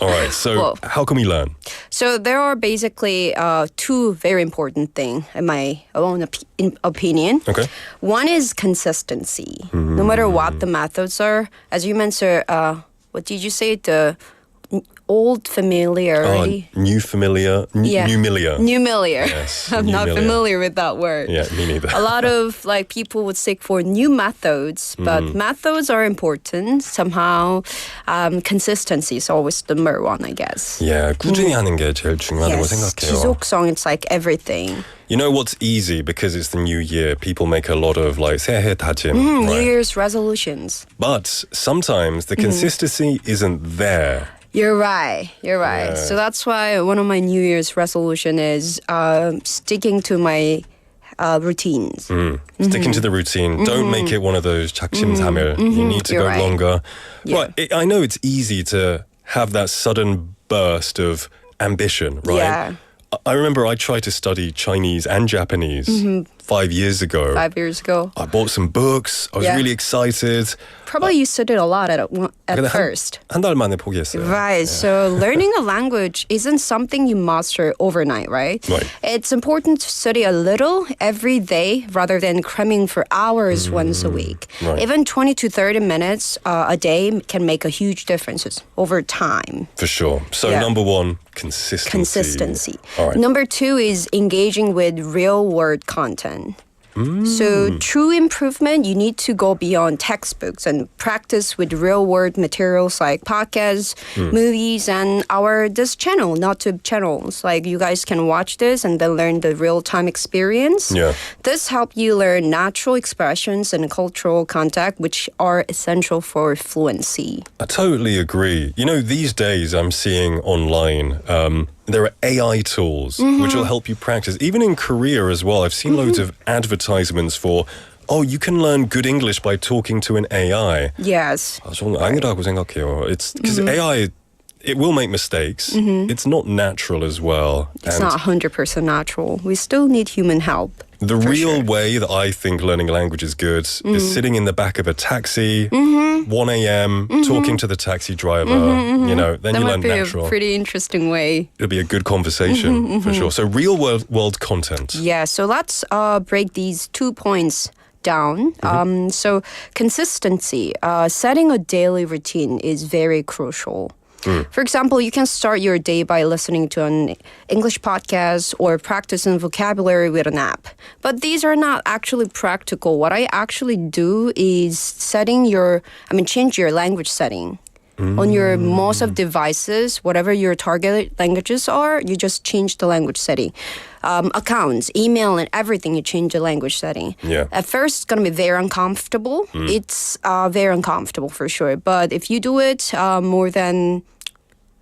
All right. So Well, how can we learn? So there are basically two very important things, in my own opinion. Okay. One is consistency. No matter what the methods are, as you mentioned, what did you say? The old familiarity. New familiar. Newmillior. Newmillior. Yes, I'm not newmillior. familiar with that word. Yeah, me neither. A lot of people would seek for new methods, but methods are important. Somehow, consistency is always number one, I guess. Yeah, 꾸준히 하는 게 제일 중요하다고 생각해요. 지속성, it's like everything. You know what's easy because it's the new year. People make a lot of 새해 다짐. New right? Year's resolutions. But sometimes the consistency isn't there. You're right. Yeah. So that's why one of my New Year's resolution is sticking to my routines. Sticking to the routine. Don't make it one of those 작심삼일. You need to You're go right. longer. Yeah. Right. I know it's easy to have that sudden burst of ambition, right? Yeah. I remember I tried to study Chinese and Japanese 5 years ago. 5 years ago. I bought some books. I was Yeah. really excited. Probably you studied a lot at 근데 first. 한 달 만에 포기했어요. Right. So learning a language isn't something you master overnight, right? Right. It's important to study a little every day rather than cramming for hours once a week. Right. Even 20 to 30 minutes a day can make a huge difference over time. For sure. So Yeah. number one, consistency. All right. Number two is engaging with real world content. So true improvement, you need to go beyond textbooks and practice with real world materials like podcasts, movies, and this channel, YouTube channels. Like you guys can watch this and then learn the real time experience. Yeah. This help you learn natural expressions and cultural contact, which are essential for fluency. I totally agree. These days I'm seeing online, there are AI tools which will help you practice. Even in Korea as well, I've seen loads of advertisements for, you can learn good English by talking to an AI. Yes. 저는 아니라고 생각해요. It's because AI, it will make mistakes. It's not natural as well. It's And not 100% natural. We still need human help. the real way that I think learning a language is good is sitting in the back of a taxi, 1 a.m., talking to the taxi driver. Then That you might learn be natural. a pretty interesting way. It'll be a good conversation for sure. So real world content. Yeah, so let's break these 2 points down. So consistency, setting a daily routine is very crucial. For example, you can start your day by listening to an English podcast or practicing vocabulary with an app. But these are not actually practical. What I actually do is change your language setting. On your most of devices, whatever your target languages are, you just change the language setting. Accounts, email, and everything, you change the language setting. Yeah. At first, it's going to be very uncomfortable. It's very uncomfortable for sure. But if you do it more than,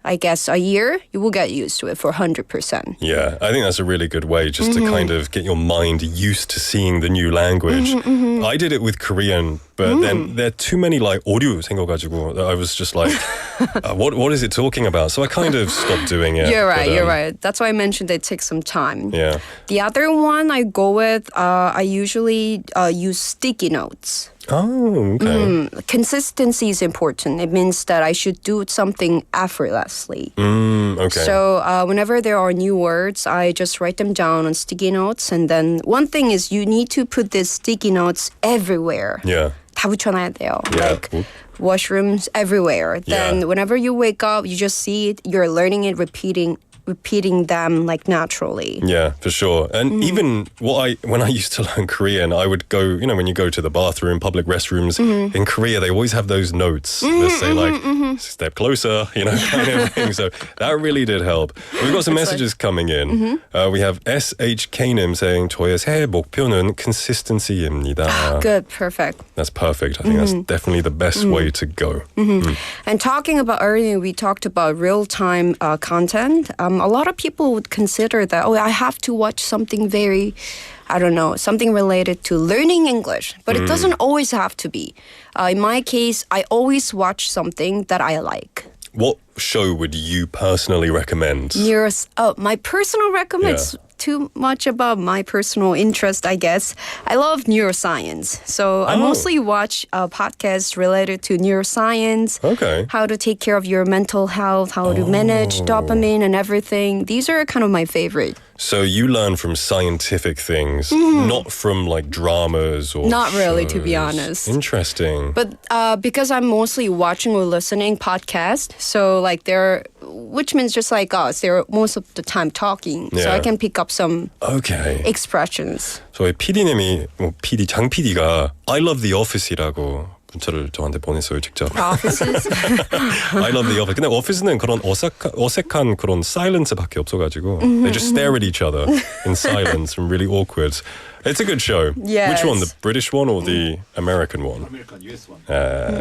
I guess, a year, you will get used to it for 100%. Yeah, I think that's a really good way just to kind of get your mind used to seeing the new language. I did it with Korean, but then there are too many 오류 생겨가지고 I was just like, what is it talking about? So I kind of stopped doing it. You're right, but, you're right. That's why I mentioned it takes some time. Yeah. The other one I go with, I usually use sticky notes. Oh, okay. Consistency is important. It means that I should do something effortlessly. Okay. So whenever there are new words, I just write them down on sticky notes. And then one thing is you need to put these sticky notes everywhere. Yeah. 다 붙여놔야 돼요. Yeah. Like washrooms everywhere. Then whenever you wake up, you just see it, you're learning it, repeating them like naturally. Yeah, for sure. And even when I used to learn Korean, I would go, when you go to the bathroom, public restrooms in Korea, they always have those notes that say like, step closer, kind of thing. So that really did help. We've got some messages coming in. We have SHK님 saying, 저의 새해 목표는 consistency입니다. Good, perfect. That's perfect. I think that's definitely the best way to go. And talking about earlier, we talked about real-time content. A lot of people would consider that, I have to watch something very, something related to learning English. But it doesn't always have to be. In my case, I always watch something that I like. What show would you personally recommend? My personal recommend is too much about my personal interest, I guess. I love neuroscience. So I mostly watch podcasts related to neuroscience, how to take care of your mental health, how to manage dopamine and everything. These are kind of my favorite. So you learn from scientific things, not from like dramas or Not really, to be shows. honest. Interesting. But because I'm mostly watching or listening podcasts, so like which means just like us, they're most of the time talking. So I can pick up some expressions. 저희 PD님이 장 PD가 I love the office이라고 문자를 저한테 보냈어요 직접. Offices? I love the office. 근데 오피스는 그런 어색한 그런 silence밖에 없어가지고 they just stare at each other in silence and really awkward. It's a good show. Yes. Which one, the British one or the American one? American, US one.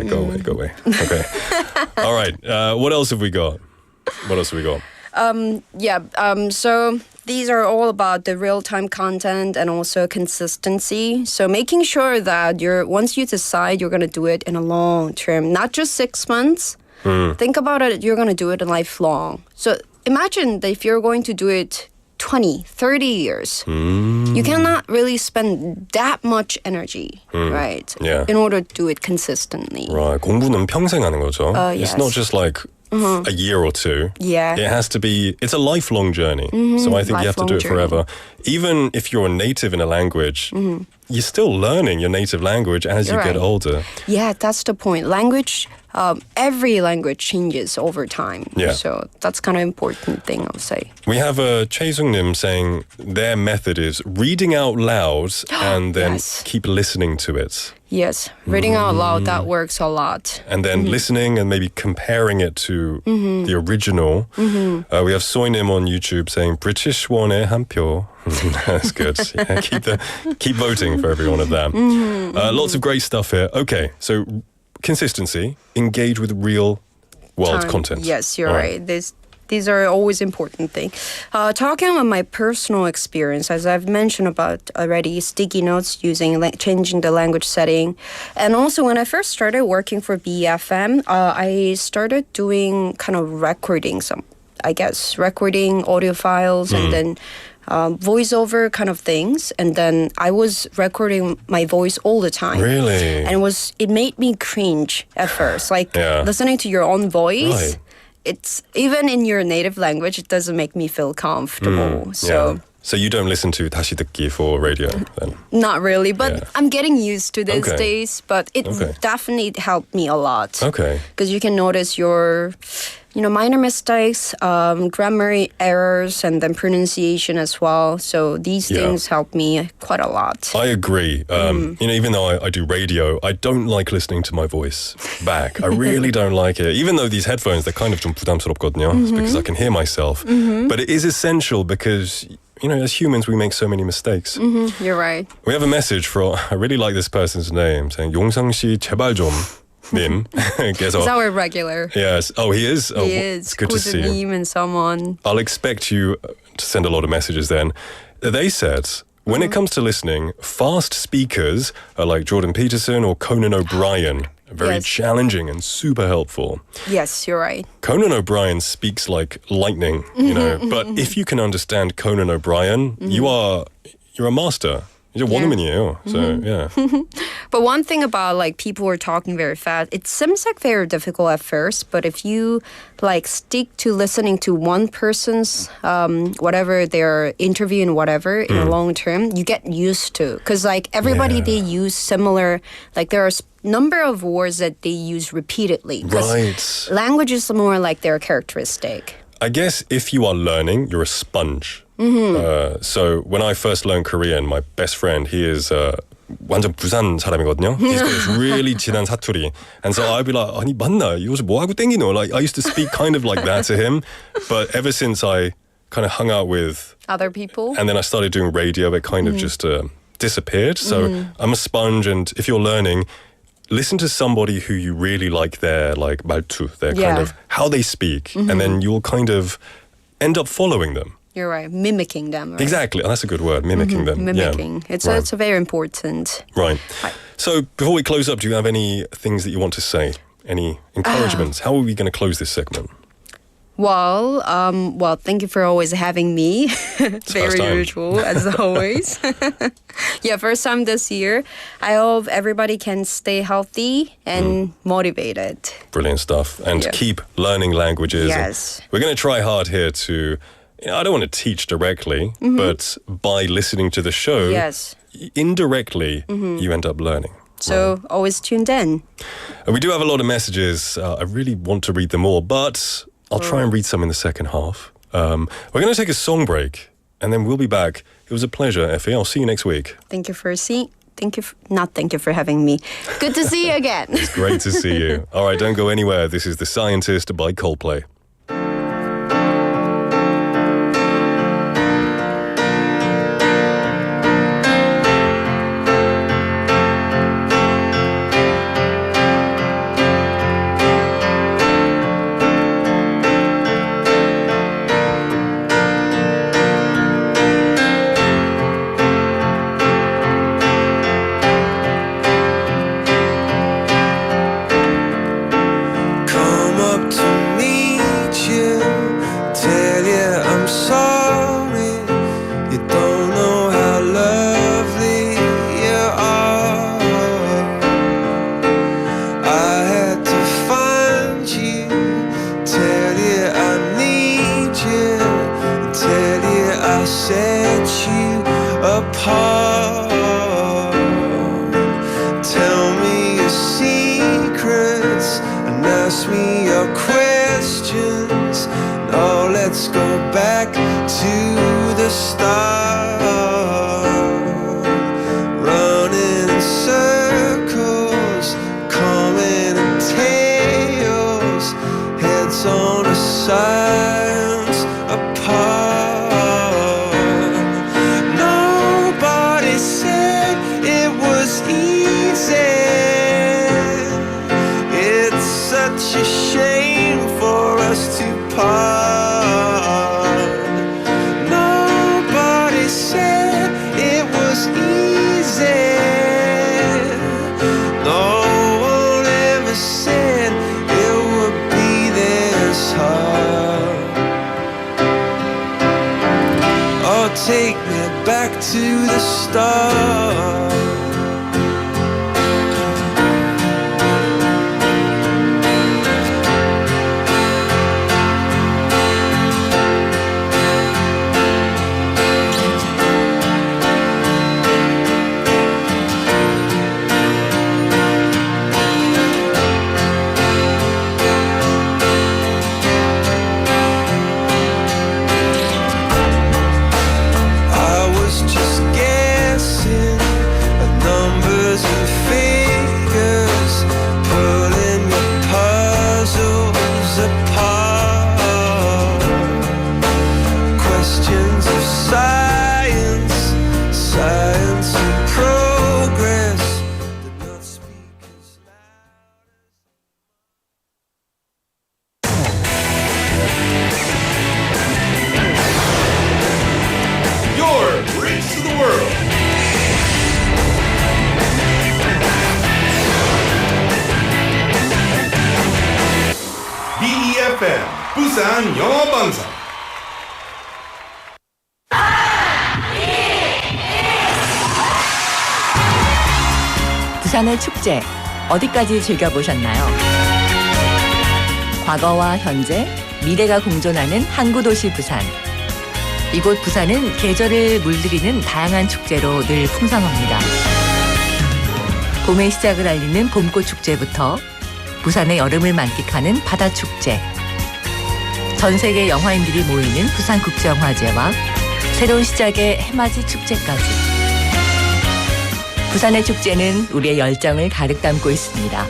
Go away. Okay. All right. What else have we got? So these are all about the real-time content and also consistency. So making sure that once you decide you're going to do it in a long term, not just 6 months, think about it, you're going to do it lifelong. So imagine that if you're going to do it 20, 30 years, you cannot really spend that much energy, right? Yeah. In order to do it consistently. Right. 공부는 평생 하는 거죠. Yes. It's not just like a year or two. Yeah. It has to be, it's a lifelong journey. So I think you have to do it forever. Even if you're a native in a language, you're still learning your native language as you get older. Yeah, that's the point. Every language changes over time. Yeah. So that's kind of important thing, I would say. We have Choi Sung-nim saying their method is reading out loud and then keep listening to it. Yes, reading out loud, that works a lot. And then listening and maybe comparing it to the original. We have Soy-nim on YouTube saying British 원에 한 표. That's good. Yeah, keep voting for every one of them. Lots of great stuff here. Okay, so consistency, engage with real world content. Yes, you're right. These are always important things. Talking about my personal experience, as I've mentioned about already, sticky notes, changing the language setting. And also when I first started working for BFM, I started doing kind of recording audio files and then voiceover kind of things. And then I was recording my voice all the time. Really? And it made me cringe at first. Like listening to your own voice. Right. It's even in your native language, it doesn't make me feel comfortable. So you don't listen to 다시 듣기 for radio then? Not really, but I'm getting used to these days. But it definitely helped me a lot. Okay. Because you can notice your minor mistakes, grammar errors, and then pronunciation as well. So these things help me quite a lot. I agree. Even though I do radio, I don't like listening to my voice back. I really don't like it. Even though these headphones, they're kind of 좀 부담스럽거든요, because I can hear myself. But it is essential because, as humans, we make so many mistakes. You're right. We have a message I really like this person's name, saying 용상 씨 제발 좀. Nim. He's our regular. Yes. Oh, he is? He is. It's good to see you. And someone. I'll expect you to send a lot of messages then. They said, when it comes to listening, fast speakers are like Jordan Peterson or Conan O'Brien. Very challenging and super helpful. Yes, you're right. Conan O'Brien speaks like lightning, But if you can understand Conan O'Brien, you're a master. 이제 원어민이에요. So, But one thing about people who are talking very fast, it seems like very difficult at first, but if you stick to listening to one person's whatever they're interviewing, in a long term, you get used to. Because everybody, they use similar, there are number of words that they use repeatedly. 'Cause Right. language is more like their characteristic. I guess if you are learning, you're a sponge. So when I first learned Korean, my best friend, he is 완전 부산 사람이거든요. He's got this really 진한 사투리. And so I'd be like, 아니 맞나? 요새 뭐 하고 땡기노? Like I used to speak kind of like that to him. But ever since I kind of hung out with Other people? and then I started doing radio, it kind of just disappeared. So I'm a sponge, and if you're learning, listen to somebody who you really like their like 말투, their kind Yeah. of how they speak, and then you'll kind of end up following them. You're right, mimicking them. Right? Exactly, that's a good word, mimicking them. Mimicking. Yeah. It's a very important. Right. So before we close up, do you have any things that you want to say? Any encouragements? How are we going to close this segment? Well, thank you for always having me. first Very time. usual, as always. Yeah, first time this year. I hope everybody can stay healthy and motivated. Brilliant stuff. And Yeah. keep learning languages. Yes. We're going to try hard here to, I don't want to teach directly, but by listening to the show, Yes. indirectly, you end up learning. So always tuned in. And we do have a lot of messages. I really want to read them all, but I'll try and read some in the second half. We're going to take a song break, and then we'll be back. It was a pleasure, Effie. I'll see you next week. Thank you for Thank you for having me. Good to see you again. It's great to see you. All right, don't go anywhere. This is The Scientist by Coldplay. Come up to meet you, tell you I'm sorry. You don't know how lovely you are. I had to find you, tell you I need you, tell you I set you apart. Tell me your secrets and ask me your questions. Now let's go back to the start. Running in circles, coming in tails, heads on the sides apart. Nobody said it was easy. It's such a shame for us to part. Nobody said it was easy. No one ever said it would be this hard. Oh, take me back to the start. I was just guessing at numbers and figures, pulling your puzzles apart. Questions of science, science and progress did not speak as loud. Your bridge to the world. BEFM 부산 영어방송. 부산의 축제 어디까지 즐겨보셨나요? 과거와 현재, 미래가 공존하는 항구 도시 부산. 이곳 부산은 계절을 물들이는 다양한 축제로 늘 풍성합니다. 봄의 시작을 알리는 봄꽃 축제부터 부산의 여름을 만끽하는 바다 축제, 전 세계 영화인들이 모이는 부산국제영화제와 새로운 시작의 해맞이 축제까지. 부산의 축제는 우리의 열정을 가득 담고 있습니다.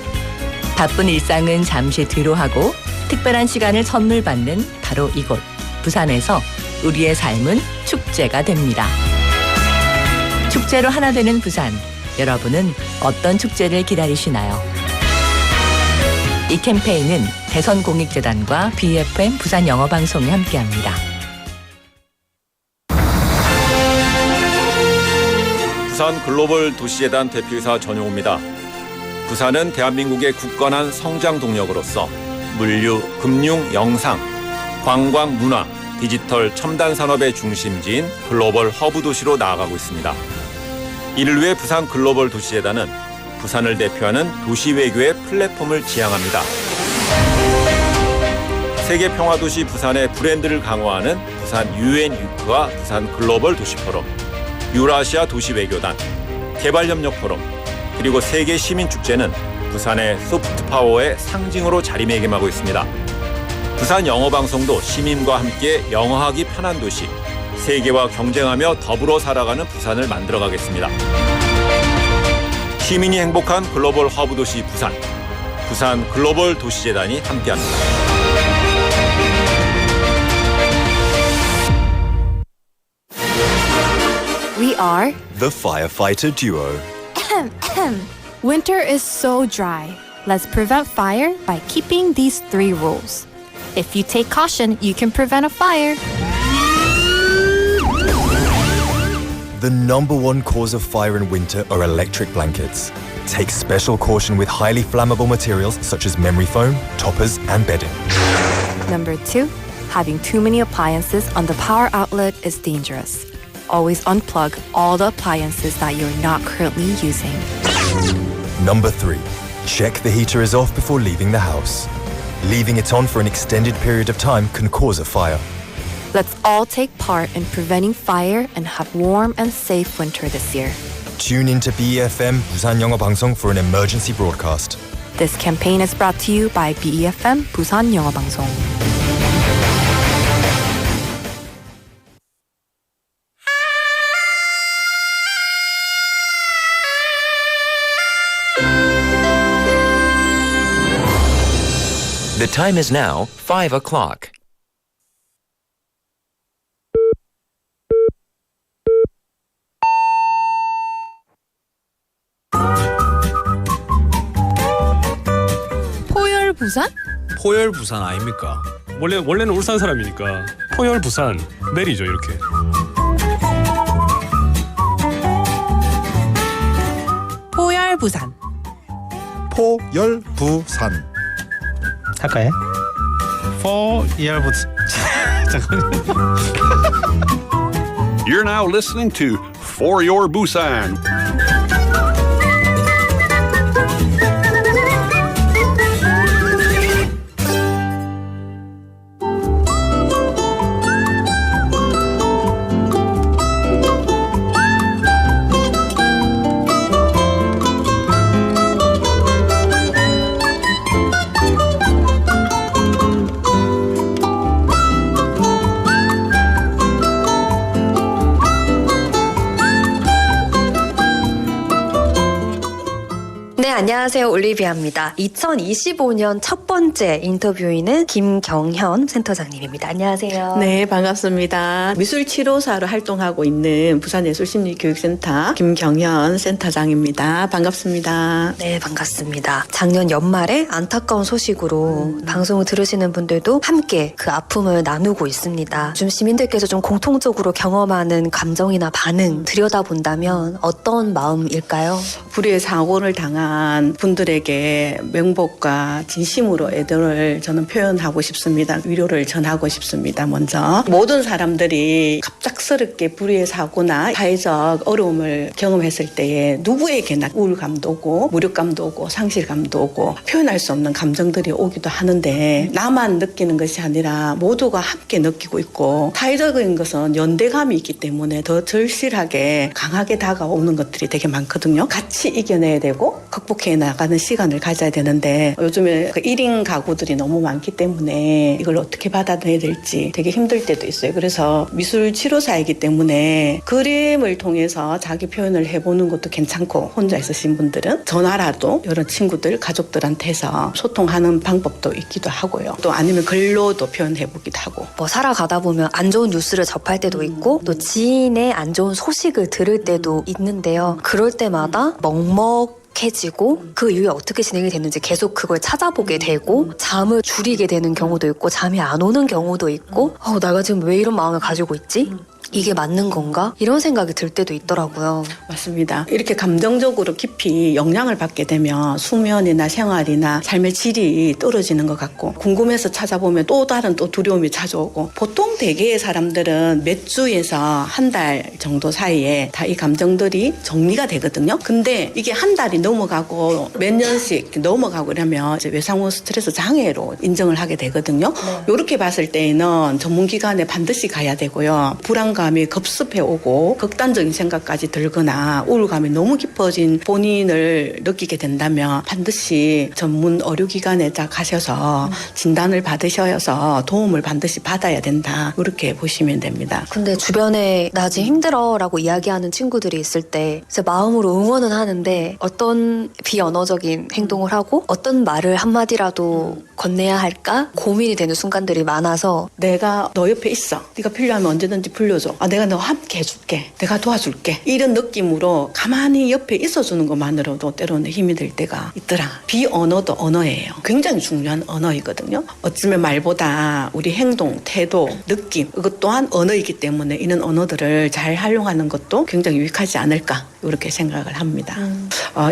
바쁜 일상은 잠시 뒤로하고 특별한 시간을 선물 받는 바로 이곳 부산에서 우리의 삶은 축제가 됩니다. 축제로 하나 되는 부산, 여러분은 어떤 축제를 기다리시나요? 이 캠페인은 대선공익재단과 BFM 부산영어방송이 함께합니다. 부산 글로벌 도시재단 대표이사 전용호입니다. 부산은 대한민국의 굳건한 성장 동력으로서 물류, 금융, 영상, 관광, 문화, 디지털, 첨단 산업의 중심지인 글로벌 허브 도시로 나아가고 있습니다. 이를 위해 부산 글로벌 도시재단은 부산을 대표하는 도시 외교의 플랫폼을 지향합니다. 세계 평화도시 부산의 브랜드를 강화하는 부산 UN 위크와 부산 글로벌 도시 포럼, 유라시아 도시 외교단, 개발협력 포럼, 그리고 세계 시민축제는 부산의 소프트 파워의 상징으로 자리매김하고 있습니다. 부산 영어방송도 시민과 함께 영어하기 편한 도시, 세계와 경쟁하며 더불어 살아가는 부산을 만들어가겠습니다. 시민이 행복한 글로벌 허브 도시 부산, 부산 글로벌 도시재단이 함께합니다. We are the firefighter duo. Winter is so dry. Let's prevent fire by keeping these 3 rules. If you take caution, you can prevent a fire. The number one cause of fire in winter are electric blankets. Take special caution with highly flammable materials such as memory foam, toppers, and bedding. Number 2, having too many appliances on the power outlet is dangerous. Always unplug all the appliances that you're not currently using. Number 3, check the heater is off before leaving the house. Leaving it on for an extended period of time can cause a fire. Let's all take part in preventing fire and have warm and safe winter this year. Tune into BEFM 부산영어방송 for an emergency broadcast. This campaign is brought to you by BEFM 부산영어방송. The time is now 5 o'clock. 포열 부산? 포열 부산 아닙니까? 원래는 울산 사람이니까 포열 부산 내리죠 이렇게. 포열 부산. 포열 부산. 할까요? 포열 부산. 잠깐만요. You're now listening to For Your Busan. 안녕하세요. 올리비아입니다. 2025년 첫 번째 인터뷰인은 김경현 센터장님입니다. 안녕하세요. 네, 반갑습니다. 미술치료사로 활동하고 있는 부산예술심리교육센터 김경현 센터장입니다. 반갑습니다. 네, 반갑습니다. 작년 연말에 안타까운 소식으로 방송을 들으시는 분들도 함께 그 아픔을 나누고 있습니다. 좀 시민들께서 좀 공통적으로 경험하는 감정이나 반응 들여다본다면 어떤 마음일까요? 불의의 사고를 당한 부산 분들에게 명복과 진심으로 애도를 저는 표현하고 싶습니다. 위로를 전하고 싶습니다. 먼저 모든 사람들이 갑작스럽게 불의의 사고나 사회적 어려움을 경험했을 때에 누구에게나 우울감도 오고 무력감도 오고 상실감도 오고 표현할 수 없는 감정들이 오기도 하는데 나만 느끼는 것이 아니라 모두가 함께 느끼고 있고 사회적인 것은 연대감이 있기 때문에 더 절실하게 강하게 다가오는 것들이 되게 많거든요. 같이 이겨내야 되고 극복해 나가는 시간을 가져야 되는데 요즘에 1인 가구들이 너무 많기 때문에 이걸 어떻게 받아내야 될지 되게 힘들 때도 있어요. 그래서 미술 치료사이기 때문에 그림을 통해서 자기 표현을 해보는 것도 괜찮고 혼자 있으신 분들은 전화라도 여러 친구들, 가족들한테서 소통하는 방법도 있기도 하고요. 또 아니면 글로도 표현해보기도 하고. 뭐 살아가다 보면 안 좋은 뉴스를 접할 때도 있고 또 지인의 안 좋은 소식을 들을 때도 있는데요. 그럴 때마다 먹먹해지고 그 이후에 어떻게 진행이 됐는지 계속 그걸 찾아보게 되고 잠을 줄이게 되는 경우도 있고 잠이 안 오는 경우도 있고 내가 지금 왜 이런 마음을 가지고 있지? 이게 맞는 건가? 이런 생각이 들 때도 있더라고요. 맞습니다. 이렇게 감정적으로 깊이 영향을 받게 되면 수면이나 생활이나 삶의 질이 떨어지는 것 같고 궁금해서 찾아보면 또 다른 또 두려움이 찾아오고 보통 대개의 사람들은 몇 주에서 한 달 정도 사이에 다 이 감정들이 정리가 되거든요. 근데 이게 한 달이 넘어가고 몇 년씩 넘어가고 이러면 이제 외상후 스트레스 장애로 인정을 하게 되거든요. 이렇게 봤을 때에는 전문기관에 반드시 가야 되고요. 불안감이 급습해 오고 극단적인 생각까지 들거나 우울감이 너무 깊어진 본인을 느끼게 된다면 반드시 전문 의료기관에 가셔서 진단을 받으셔서 도움을 반드시 받아야 된다. 이렇게 보시면 됩니다. 근데 주변에 나 지금 힘들어 라고 이야기하는 친구들이 있을 때 이제 마음으로 응원은 하는데 어떤 비언어적인 행동을 하고 어떤 말을 한마디라도 건네야 할까 고민이 되는 순간들이 많아서 내가 너 옆에 있어. 네가 필요하면 언제든지 불러줘. 내가 너 함께 해줄게. 내가 도와줄게. 이런 느낌으로 가만히 옆에 있어주는 것만으로도 때로는 힘이 될 때가 있더라. 비언어도 언어예요. 굉장히 중요한 언어이거든요. 어쩌면 말보다 우리 행동, 태도, 느낌 이것 또한 언어이기 때문에 이런 언어들을 잘 활용하는 것도 굉장히 유익하지 않을까 이렇게 생각을 합니다.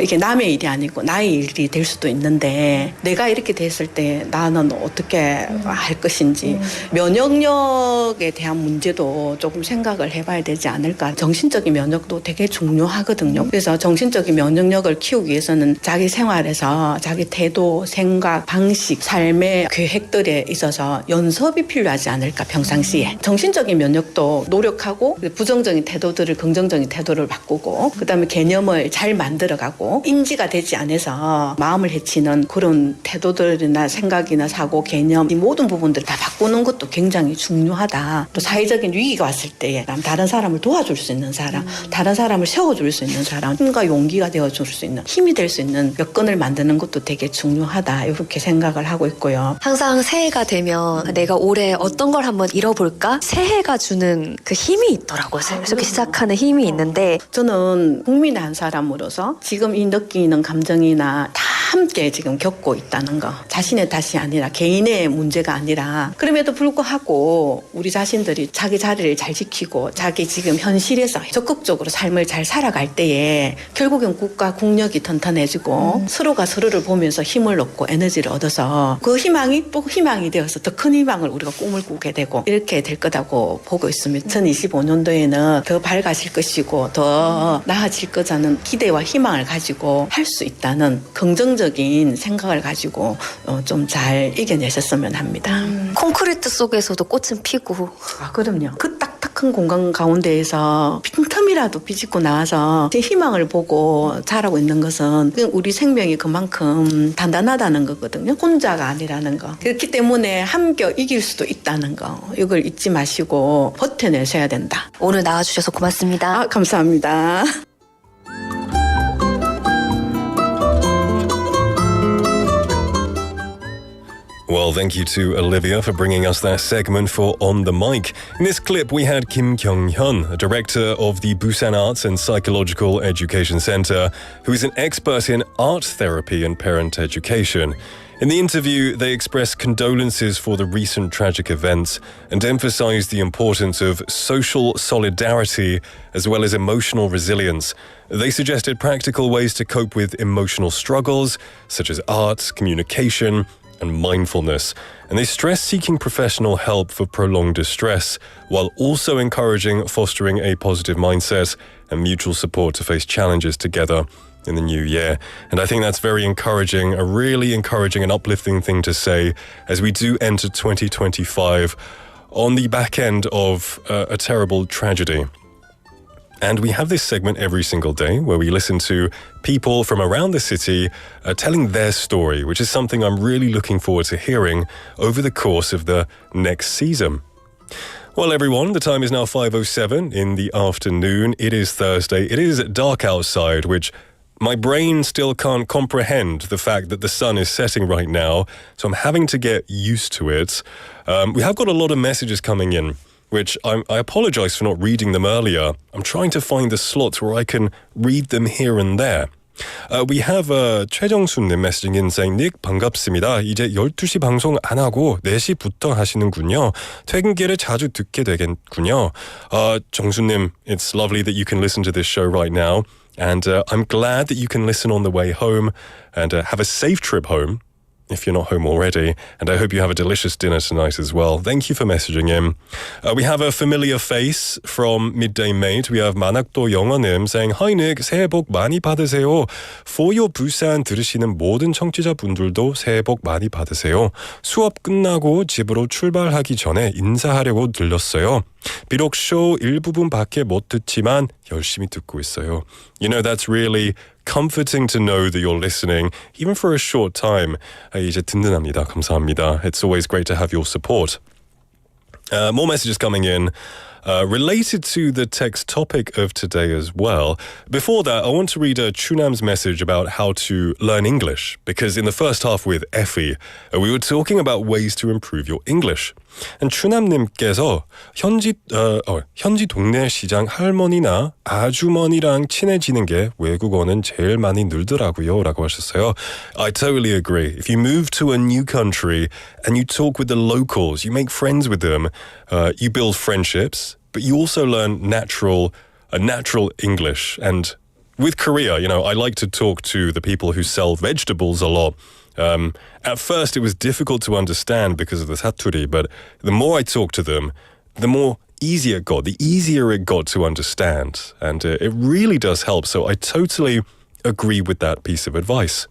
이게 남의 일이 아니고 나의 일이 될 수도 있는데 내가 이렇게 됐을 때 나는 어떻게 할 것인지 면역력에 대한 문제도 조금 생각을 해봐야 되지 않을까. 정신적인 면역도 되게 중요하거든요. 그래서 정신적인 면역력을 키우기 위해서는 자기 생활에서 자기 태도, 생각, 방식, 삶의 계획들에 있어서 연습이 필요하지 않을까 평상시에. 정신적인 면역도 노력하고 부정적인 태도들을 긍정적인 태도를 바꾸고 그다음에 개념을 잘 만들어가고 인지가 되지 않아서 마음을 해치는 그런 태도들이나 생각이나 사고, 개념 이 모든 부분들을 다 바꾸는 것도 굉장히 중요하다. 또 사회적인 위기가 왔을 때 다른 사람을 도와줄 수 있는 사람, 다른 사람을 세워줄 수 있는 사람, 힘과 용기가 되어줄 수 있는 힘이 될 수 있는 여건을 만드는 것도 되게 중요하다. 이렇게 생각을 하고 있고요. 항상 새해가 되면 내가 올해 어떤 걸 한번 잃어볼까? 새해가 주는 그 힘이 있더라고요. 새롭게 시작하는 힘이 있는데 저는 국민의 한 사람으로서 지금 이 느끼는 감정이나 다 함께 지금 겪고 있다는 거. 자신의 탓이 아니라 개인의 문제가 아니라 그럼에도 불구하고 우리 자신들이 자기 자리를 잘 지키고 자기 지금 현실에서 적극적으로 삶을 잘 살아갈 때에 결국엔 국가 국력이 튼튼해지고 서로가 서로를 보면서 힘을 얻고 에너지를 얻어서 그 희망이 또 희망이 되어서 더 큰 희망을 우리가 꿈을 꾸게 되고 이렇게 될 거라고 보고 있습니다. 2025년도에는 더 밝아질 것이고 더 나아질 거라는 기대와 희망을 가지고 할 수 있다는 긍정적인 생각을 가지고 좀 잘 이겨내셨으면 합니다. 콘크리트 속에서도 꽃은 피고. 그럼요. 그 딱딱한 공간 가운데에서 빈틈이라도 비집고 나와서 희망을 보고 자라고 있는 것은 우리 생명이 그만큼 단단하다는 거거든요. 혼자가 아니라는 거. 그렇기 때문에 함께 이길 수도 있다는 거. 이걸 잊지 마시고 버텨내셔야 된다. 오늘 나와주셔서 고맙습니다. 감사합니다. Well, thank you to Olivia for bringing us that segment for On the Mic. In this clip, we had Kim Kyung-hyun, a director of the Busan Arts and Psychological Education Center, who is an expert in art therapy and parent education. In the interview, they expressed condolences for the recent tragic events and emphasized the importance of social solidarity as well as emotional resilience. They suggested practical ways to cope with emotional struggles, such as art, communication, and mindfulness. And they stressed seeking professional help for prolonged distress, while also encouraging fostering a positive mindset and mutual support to face challenges together in the new year. And I think that's very encouraging, a really encouraging and uplifting thing to say as we do enter 2025 on the back end of a terrible tragedy. And we have this segment every single day where we listen to people from around the city telling their story, which is something I'm really looking forward to hearing over the course of the next season. Well, everyone, the time is now 5:07 in the afternoon. It is Thursday. It is dark outside, which my brain still can't comprehend the fact that the sun is setting right now, so I'm having to get used to it. We have got a lot of messages coming in, which I apologize for not reading them earlier. I'm trying to find the slots where I can read them here and there. We have 최정수님 messaging in saying, Nick, 반갑습니다. 이제 12시 방송 안 하고 4시부터 하시는군요. 퇴근길에 자주 듣게 되겠군요. 정수님, it's lovely that you can listen to this show right now. And I'm glad that you can listen on the way home and have a safe trip home if you're not home already. And I hope you have a delicious dinner tonight as well. Thank you for messaging in. We have a familiar face from Midday Mate. We have 만학도 영어님 saying, Hi Nick, 새해 복 많이 받으세요. For your Busan 들으시는 모든 청취자분들도 새해 복 많이 받으세요. 수업 끝나고 집으로 출발하기 전에 인사하려고 들렸어요. 비록 쇼 일부분밖에 못 듣지만 열심히 듣고 있어요. You know, that's really comforting to know that you're listening, even for a short time. 이제 든든합니다. 감사합니다. It's always great to have your support. More messages coming in. Related to the text topic of today as well. Before that, I want to read Chunam's message about how to learn English, because in the first half with Effie, we were talking about ways to improve your English. And 추남님께서 현지 동네 시장 할머니나 아주머니랑 친해지는 게 외국어는 제일 많이 늘더라고요 라고 하셨어요. I totally agree. If you move to a new country and you talk with the locals, you make friends with them, you build friendships, but you also learn natural English. And with Korea, you know, I like to talk to the people who sell vegetables a lot. At first, it was difficult to understand because of the 사투리, but the more I talked to them, the more easier it got to understand. And it really does help. So I totally agree with that piece of advice.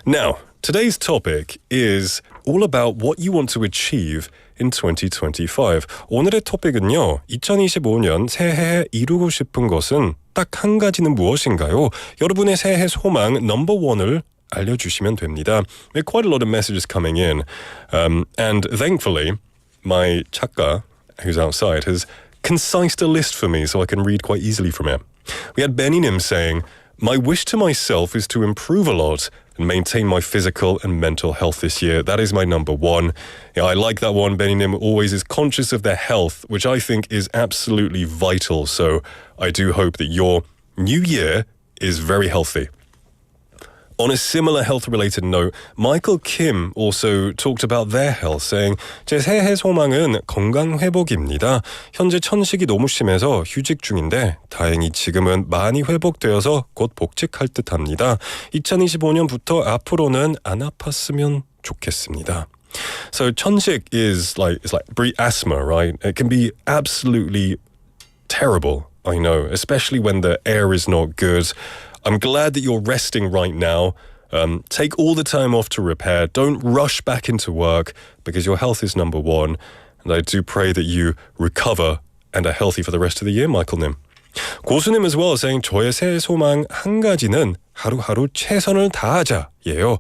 Now, today's topic is all about what you want to achieve in 2025. 오늘의 토픽은요, 2025년 새해에 이루고 싶은 것은 딱 한 가지는 무엇인가요? 여러분의 새해 소망 넘버 1을 알려주시면 됩니다. There are quite a lot of messages coming in. And thankfully, my 작가, who's outside, has concised a list for me so I can read quite easily from it. We had Beninim saying, my wish to myself is to improve a lot and maintain my physical and mental health this year. That is my number 1. Yeah, I like that one. Beninim always is conscious of their health, which I think is absolutely vital. So I do hope that your new year is very healthy. On a similar health-related note, Michael Kim also talked about their health, saying, 제 새해 소망은 건강 회복입니다. 현재 천식이 너무 심해서 휴직 중인데 다행히 지금은 많이 회복되어서 곧 복직할 듯합니다. 2025년부터 앞으로는 안 아팠으면 좋겠습니다. So 천식 is like asthma, right? It can be absolutely terrible, I know, especially when the air is not good. I'm glad that you're resting right now. Take all the time off to repair. Don't rush back into work because your health is number 1. And I do pray that you recover and are healthy for the rest of the year, Michael님. 고수님 as well saying 저의 새해 소망 한 가지는 하루하루 최선을 다하자예요.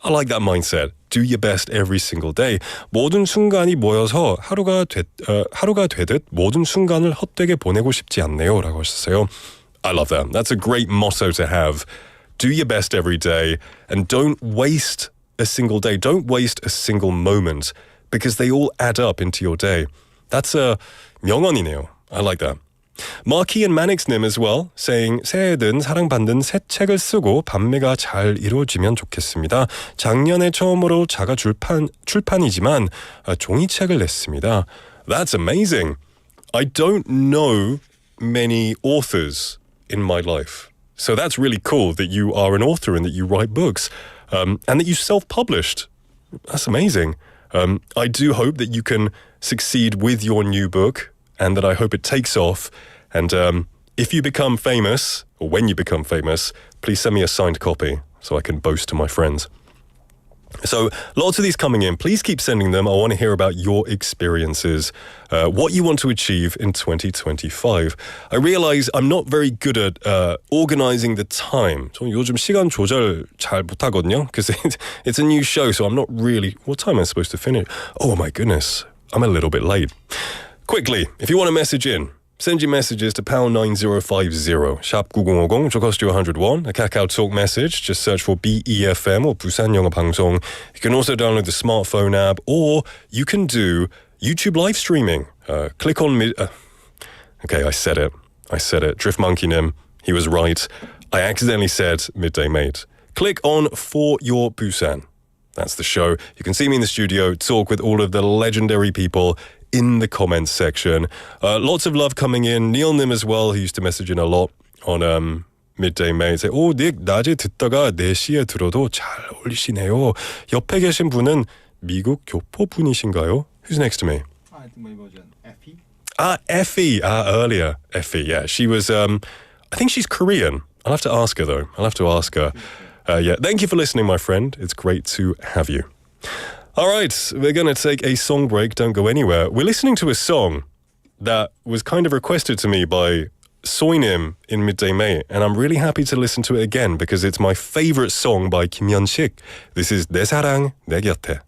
I like that mindset. Do your best every single day. 모든 순간이 모여서 하루가 되듯 모든 순간을 헛되게 보내고 싶지 않네요 라고 하셨어요. I love that. That's a great motto to have. Do your best every day and don't waste a single day. Don't waste a single moment because they all add up into your day. That's a 명언이네요. I like that. Marky and Manix님 as well, saying 새해든 사랑받는 새 책을 쓰고 판매가 잘 이루어지면 좋겠습니다. 작년에 처음으로 자가 출판이지만 종이책을 냈습니다. That's amazing. I don't know many authors in my life. So that's really cool that you are an author and that you write books and that you self-published. That's amazing. I do hope that you can succeed with your new book and that I hope it takes off. And if you become famous, or when you become famous, please send me a signed copy so I can boast to my friends. So lots of these coming in. Please keep sending them. I want to hear about your experiences, what you want to achieve in 2025. I realize I'm not very good at organizing the time. 저 요즘 시간 조절 잘 못하거든요. Because it's a new show, so I'm not really... What time am I supposed to finish? Oh my goodness, I'm a little bit late. Quickly, if you want to message in, send your messages to pound 9050, 샵 9050, which will cost you 101. A Kakao Talk message, just search for BEFM or 부산영어방송. You can also download the smartphone app, or you can do YouTube live streaming. Click on... okay, I said it. Drift Monkey Nim, he was right. I accidentally said Midday Mate. Click on For Your Busan. That's the show. You can see me in the studio, talk with all of the legendary people in the comments section. Lots of love coming in. Neil Nim as well, who used to message in a lot on Midday May. Say, 닉 낮에 듣다가 4시에 들어도 잘 어울리시네요. 옆에 계신 분은 미국 교포 분이신가요? Who's next to me? I think maybe it was Effie. Effie. Earlier. Effie, yeah. She was, I think she's Korean. I'll have to ask her, though. Yeah, thank you for listening, my friend. It's great to have you. All right, we're going to take a song break. Don't go anywhere. We're listening to a song that was kind of requested to me by Soinim in Midday May, and I'm really happy to listen to it again because it's my favorite song by Kim Hyun-sik. This is 내 사랑 내 곁에.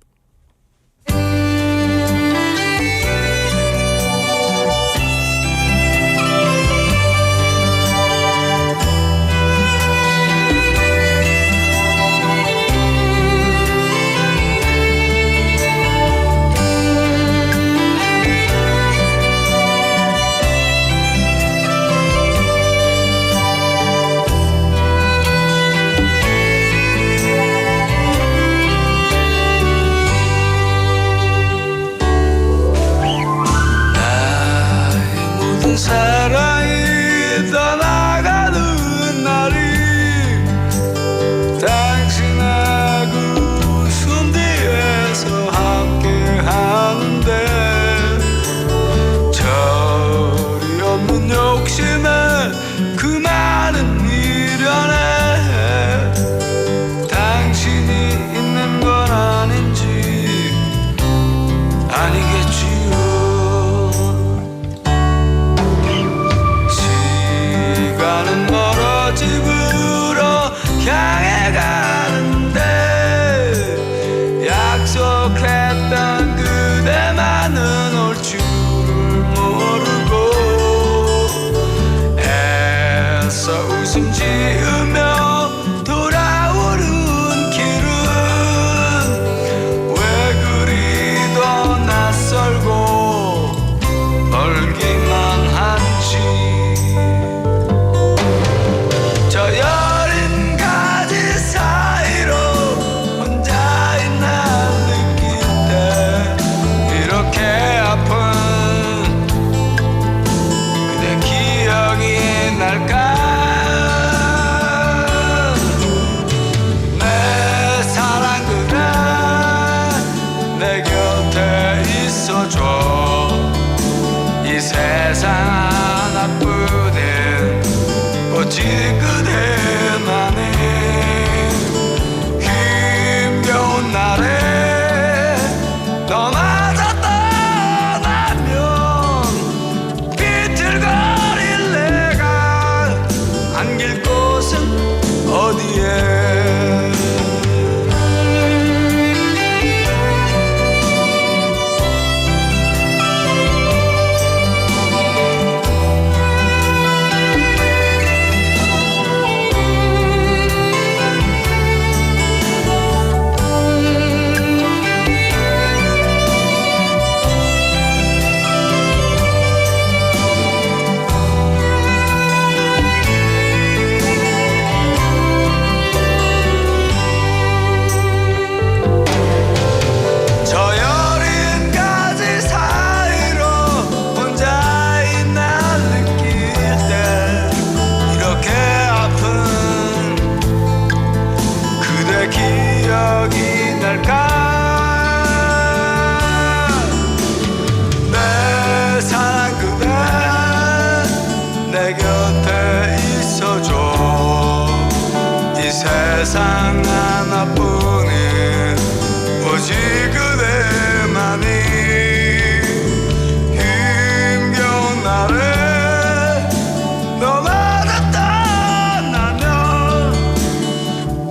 사랑이 떠나가는 날이 당신하고 숨 뒤에서 함께 하는데 절이 없는 욕심에 그 많은 미련에 당신이 있는 건 아닌지 아니겠지요. 집으로 향해 가는데 약속했던 그대만은 올 줄을 모르고 애써 웃음 지으며 돌아오는 길은 왜 그리도 낯설고 멀기만 한지 여린 가지 사이로 혼자 있나 느낄 때 이렇게 아픈 그대 기억이 날까 세상 하나뿐인 오직 그대만이 힘겨운 날에 너만을 떠나면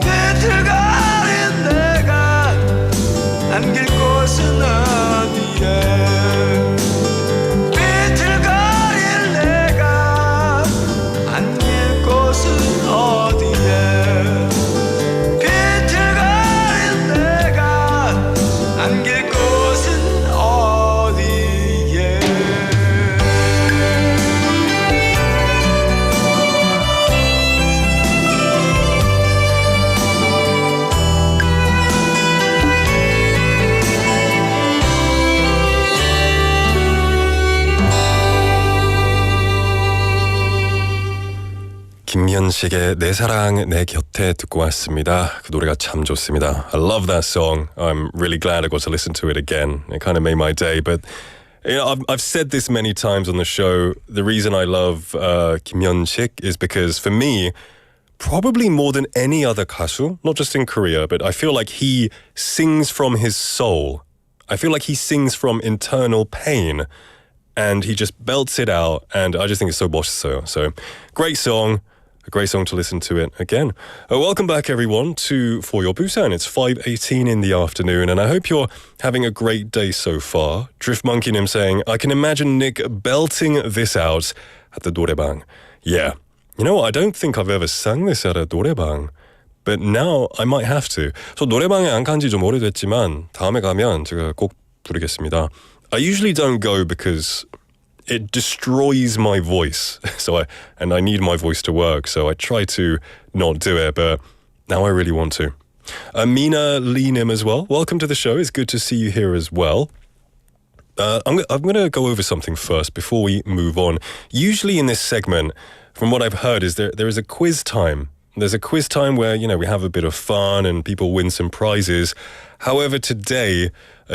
비틀거린 내가 안길 곳은 어디에 비틀거릴 내가 안길 곳은 어디에 비틀거릴 내가 안길 곳은 어디에 김현식의 내 사랑 내 곁에 듣고 왔습니다. 그 노래가 참 좋습니다. I love that song. I'm really glad I got to listen to it again. It kind of made my day. But you know, I've said this many times on the show. The reason I love Kim Hyun-sik is because for me, probably more than any other 가수, not just in Korea, but I feel like he sings from his soul. I feel like he sings from internal pain. And he just belts it out. And I just think it's so 멋있어요. So great song. A great song to listen to it again. Welcome back, everyone, to For Your Busan. It's 5:18 in the afternoon, and I hope you're having a great day so far. Drift Monkey Nim saying, I can imagine Nick belting this out at the 노래방. Yeah. You know what? I don't think I've ever sang this at a 노래방. But now I might have to. So 노래방에 안 간 지 좀 오래됐지만 다음에 가면 제가 꼭 부르겠습니다. I usually don't go because it destroys my voice. And I need my voice to work, so I try to not do it, but now I really want to. Amina Lee Nim as well. Welcome to the show. It's good to see you here as well. I'm going to go over something first before we move on. Usually in this segment, from what I've heard, is there is a quiz time. There's a quiz time where, you know, we have a bit of fun and people win some prizes. However, today,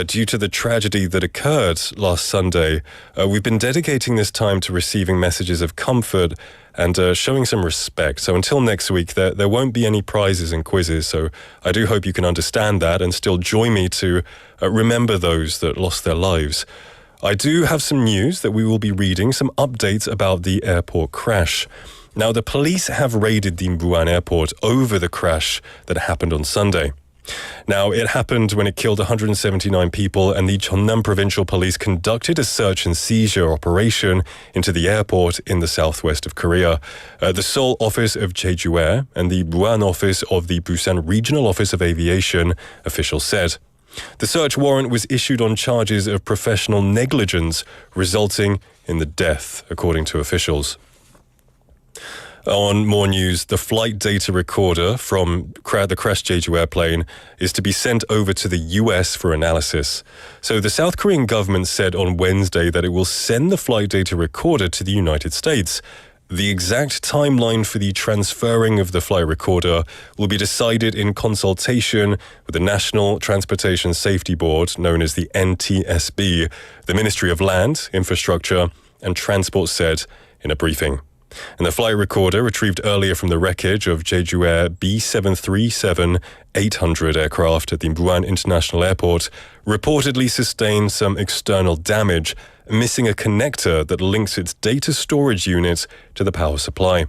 due to the tragedy that occurred last Sunday, we've been dedicating this time to receiving messages of comfort and showing some respect. So until next week, there won't be any prizes and quizzes. So I do hope you can understand that and still join me to remember those that lost their lives. I do have some news that we will be reading, some updates about the airport crash. Now, the police have raided the Busan airport over the crash that happened on Sunday. Now, it happened when it killed 179 people, and the Jeonnam Provincial Police conducted a search and seizure operation into the airport in the southwest of Korea. The Seoul office of Jeju Air and the Busan office of the Busan Regional Office of Aviation, officials said. The search warrant was issued on charges of professional negligence, resulting in the death, according to officials. On more news, the flight data recorder from the crashed Jeju airplane is to be sent over to the US for analysis. So the South Korean government said on Wednesday that it will send the flight data recorder to the United States. The exact timeline for the transferring of the flight recorder will be decided in consultation with the National Transportation Safety Board, known as the NTSB, the Ministry of Land, Infrastructure and Transport said in a briefing. And the flight recorder, retrieved earlier from the wreckage of Jeju Air B737-800 aircraft at the Busan International Airport, reportedly sustained some external damage, missing a connector that links its data storage unit to the power supply.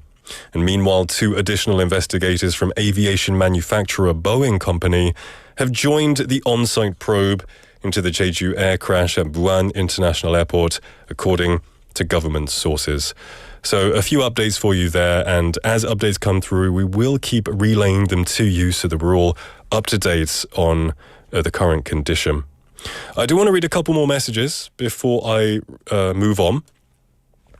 And meanwhile, 2 additional investigators from aviation manufacturer Boeing Company have joined the on-site probe into the Jeju Air crash at Busan International Airport, according to government sources. So a few updates for you there, and as updates come through, we will keep relaying them to you so that we're all up to date on the current condition. I do want to read a couple more messages before I move on.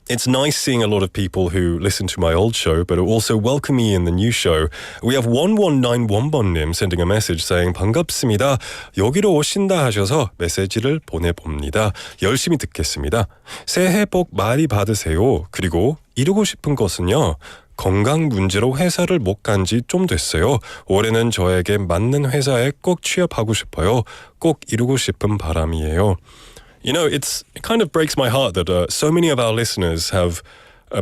It's nice seeing a lot of people who listen to my old show, but also welcome me in the new show. We have 1191번님 sending a message saying 반갑습니다. 여기로 오신다 하셔서 메시지를 보내봅니다. 열심히 듣겠습니다. 새해 복 많이 받으세요. 그리고 이루고 싶은 것은요. 건강 문제로 회사를 못 간 지 좀 됐어요. 올해는 저에게 맞는 회사에 꼭 취업하고 싶어요. 꼭 이루고 싶은 바람이에요. You know, it kind of breaks my heart that so many of our listeners have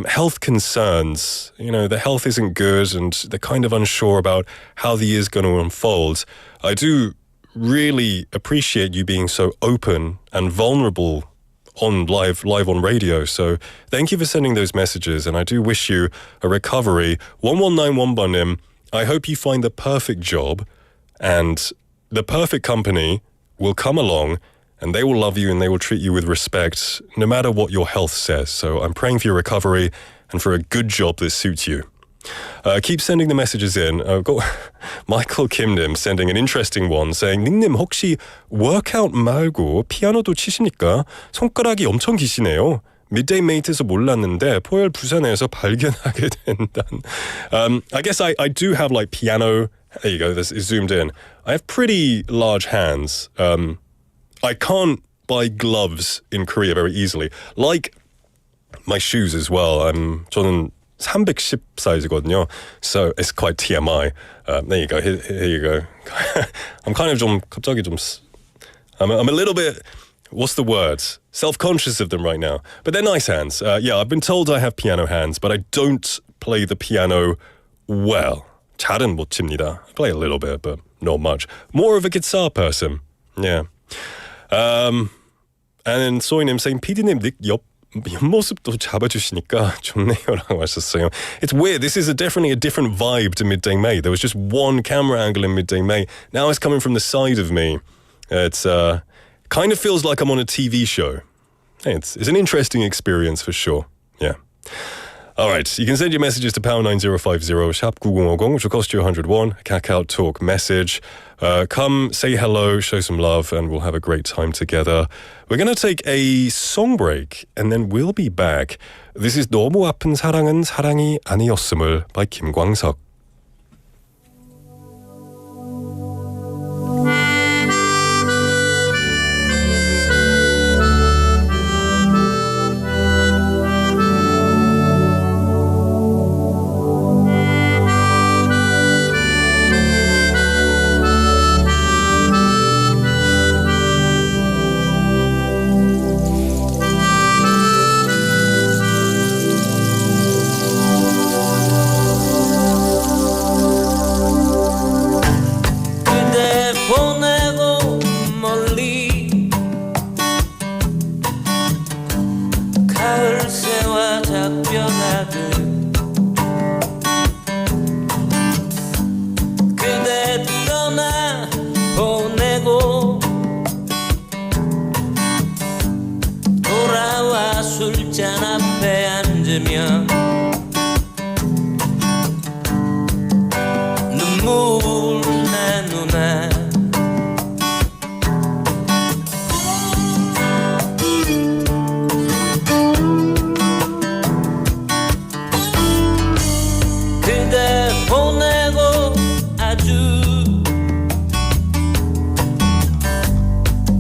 health concerns. You know, the health isn't good and they're kind of unsure about how the year's going to unfold. I do really appreciate you being so open and vulnerable on live on radio. So thank you for sending those messages, and I do wish you a recovery. 1191번님, I hope you find the perfect job and the perfect company will come along and they will love you and they will treat you with respect no matter what your health says. So I'm praying for your recovery and for a good job that suits you. Keep sending the messages in. I've got Michael Kimnim sending an interesting one saying, 닉님 혹시 workout 말고 피아노도 치십니까? 손가락이 엄청 기시네요. midday mate에서 몰랐는데 포열 부산에서 발견하게 된다. I guess I do have like piano. There you go. This is zoomed in. I have pretty large hands. I can't buy gloves in Korea very easily. Like my shoes as well. 저는 310 사이즈거든요. So it's quite TMI. There you go. Here you go. I'm kind of 갑자기 I'm a little bit, what's the word? Self-conscious of them right now. But they're nice hands. Yeah, I've been told I have piano hands, but I don't play the piano well. 잘은 못 칩니다. I play a little bit, but not much. More of a guitar person. Yeah. And then 소희님 saying, PD님 옆모습도 잡아주시니까 좋네요라고 하셨어요. It's weird. This is definitely a different vibe to Midday May. There was just one camera angle in Midday May. Now it's coming from the side of me. It's kind of feels like I'm on a TV show. Hey, it's an interesting experience for sure. Yeah. All right. You can send your messages to #9050 샵 9050, which will cost you 101. Kakao Talk message. Come say hello, show some love, and we'll have a great time together. We're going to take a song break, and then we'll be back. This is 너무 아픈 사랑은 사랑이 아니었음을 by 김광석. 술잔 앞에 앉으면 눈물 나 누나 그대 보내고 아주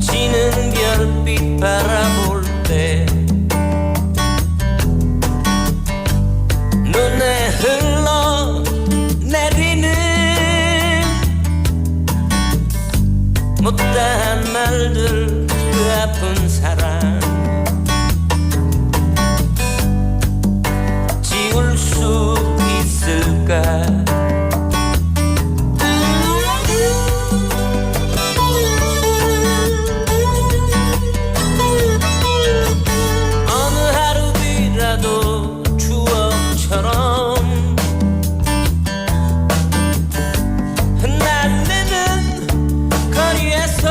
지는 별빛 바라볼 때 눈에 흘러내리는 못다한 말들 그 아픈 사랑 지울 수 있을까 어느 하루비라도 추억처럼 흩날리는 거리에서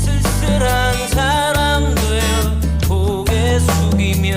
쓸쓸한 사람 되어 고개 숙이면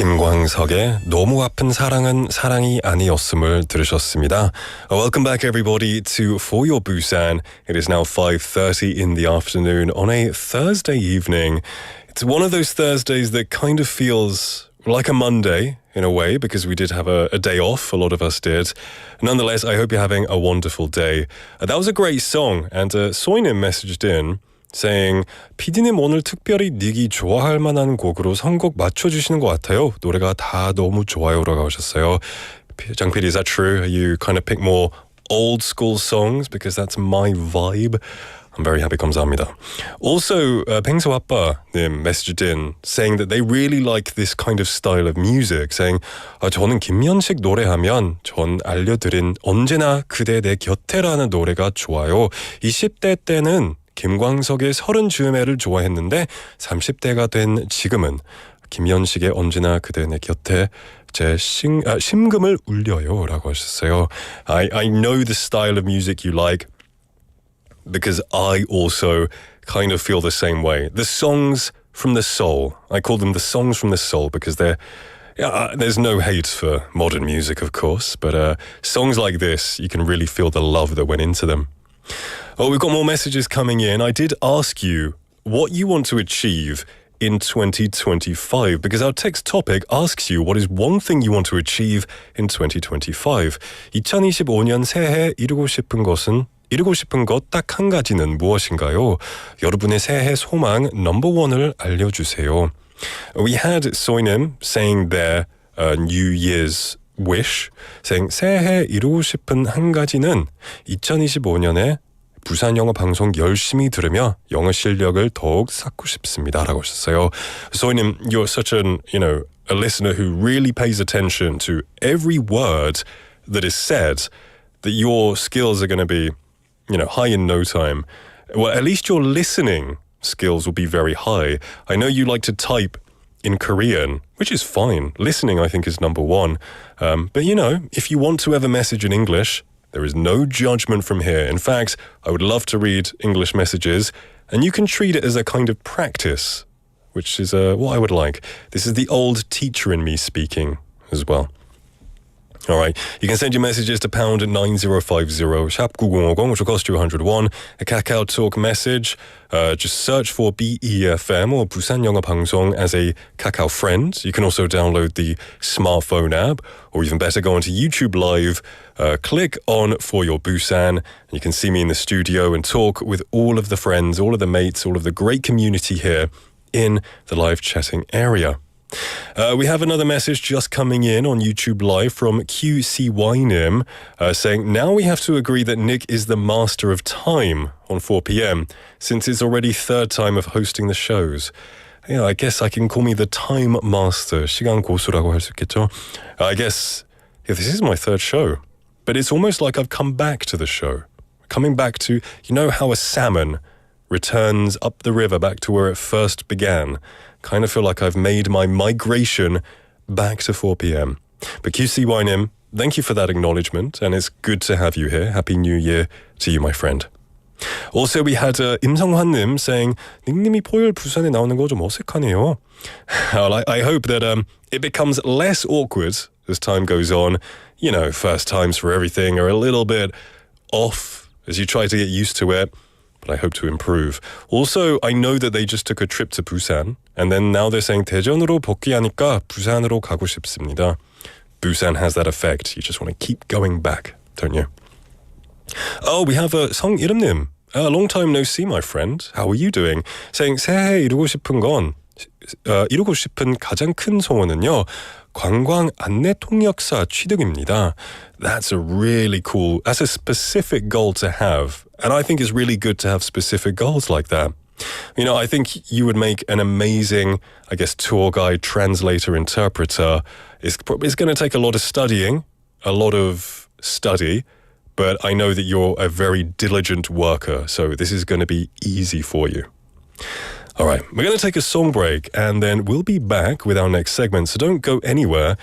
김광석의 너무 아픈 사랑은 사랑이 아니었음을 들으셨습니다. Welcome back everybody to For Your Busan. It is now 5:30 in the afternoon on a Thursday evening. It's one of those Thursdays that kind of feels like a Monday in a way because we did have a day off, a lot of us did. Nonetheless, I hope you're having a wonderful day. That was a great song and Soinim messaged in saying PD님 오늘 특별히 닉이 좋아할 만한 곡으로 선곡 맞춰주시는 것 같아요. 노래가 다 너무 좋아요라고 하셨어요. 장 PD, is that true? You kind of pick more old school songs because that's my vibe. I'm very happy. 감사합니다. Also, 팽소 아빠님 messaged in saying that they really like this kind of style of music, saying 저는 김현식 노래하면 전 알려드린 언제나 그대 내 곁에라는 노래가 좋아요. 20대 때는 김광석의 30즈음에를 좋아했는데 30대가 된 지금은 김현식의 언제나 그대 내 곁에 제 심금을 울려요 라고 하셨어요. I know the style of music you like because I also kind of feel the same way. The songs from the soul. I call them the songs from the soul because there's no hate for modern music, of course, but songs like this, you can really feel the love that went into them. Oh, we've got more messages coming in. I did ask you what you want to achieve in 2025 because our text topic asks you what is one thing you want to achieve in 2025. 2025년 새해 이루고 싶은 것 딱 한 가지는 무엇인가요? 여러분의 새해 소망 넘버1을 알려주세요. We had Soinim saying their New Year's wish, saying 새해 이루고 싶은 한 가지는 2025년에 부산영어방송 열심히 들으며 영어 실력을 더욱 쌓고 싶습니다라고 하셨어요. Soinim, you're such a listener who really pays attention to every word that is said, that your skills are going to be, high in no time. Well, at least your listening skills will be very high. I know you like to type in Korean, which is fine. Listening, I think, is number one. But, if you want to have a message in English, there is no judgment from here. In fact, I would love to read English messages, and you can treat it as a kind of practice, which is what I would like. This is the old teacher in me speaking as well. All right, you can send your messages to pound 9050, sharp 9050, which will cost you 101. A Kakao Talk message, just search for BEFM or 부산영어방송 as a Kakao friend. You can also download the smartphone app, or even better, go onto YouTube Live, click on For Your Busan, and you can see me in the studio and talk with all of the friends, all of the mates, all of the great community here in the live chatting area. We have another message just coming in on YouTube Live from QCYNIM saying, now we have to agree that Nick is the master of time on 4 p.m. since it's already third time of hosting the shows. Yeah, I guess I can call me the time master. 시간 고수라고 할 수 있겠죠? I guess this is my third show, but it's almost like I've come back to the show. Coming back to, how a salmon returns up the river back to where it first began. Kind of feel like I've made my migration back to 4 p.m. But QCYNIM, thank you for that acknowledgement, and it's good to have you here. Happy New Year to you, my friend. Also, we had 임성환님 saying, 닉님이 포요일 부산에 나오는 거 좀 어색하네요. Well, I hope that it becomes less awkward as time goes on. First times for everything are a little bit off as you try to get used to it. But I hope to improve. Also, I know that they just took a trip to Busan, and then now they're saying 대전으로 복귀하니까 부산으로 가고 싶습니다. Busan has that effect. You just want to keep going back, don't you? Oh, we have 성이름님. Long time no see, my friend. How are you doing? Saying 새해 이루고 싶은 가장 큰 소원은요. 관광 안내 통역사 취득입니다. That's a specific goal to have. And I think it's really good to have specific goals like that. I think you would make an amazing, tour guide, translator, interpreter. It's going to take a lot of studying, but I know that you're a very diligent worker, so this is going to be easy for you. All right, we're going to take a song break, and then we'll be back with our next segment, so don't go anywhere.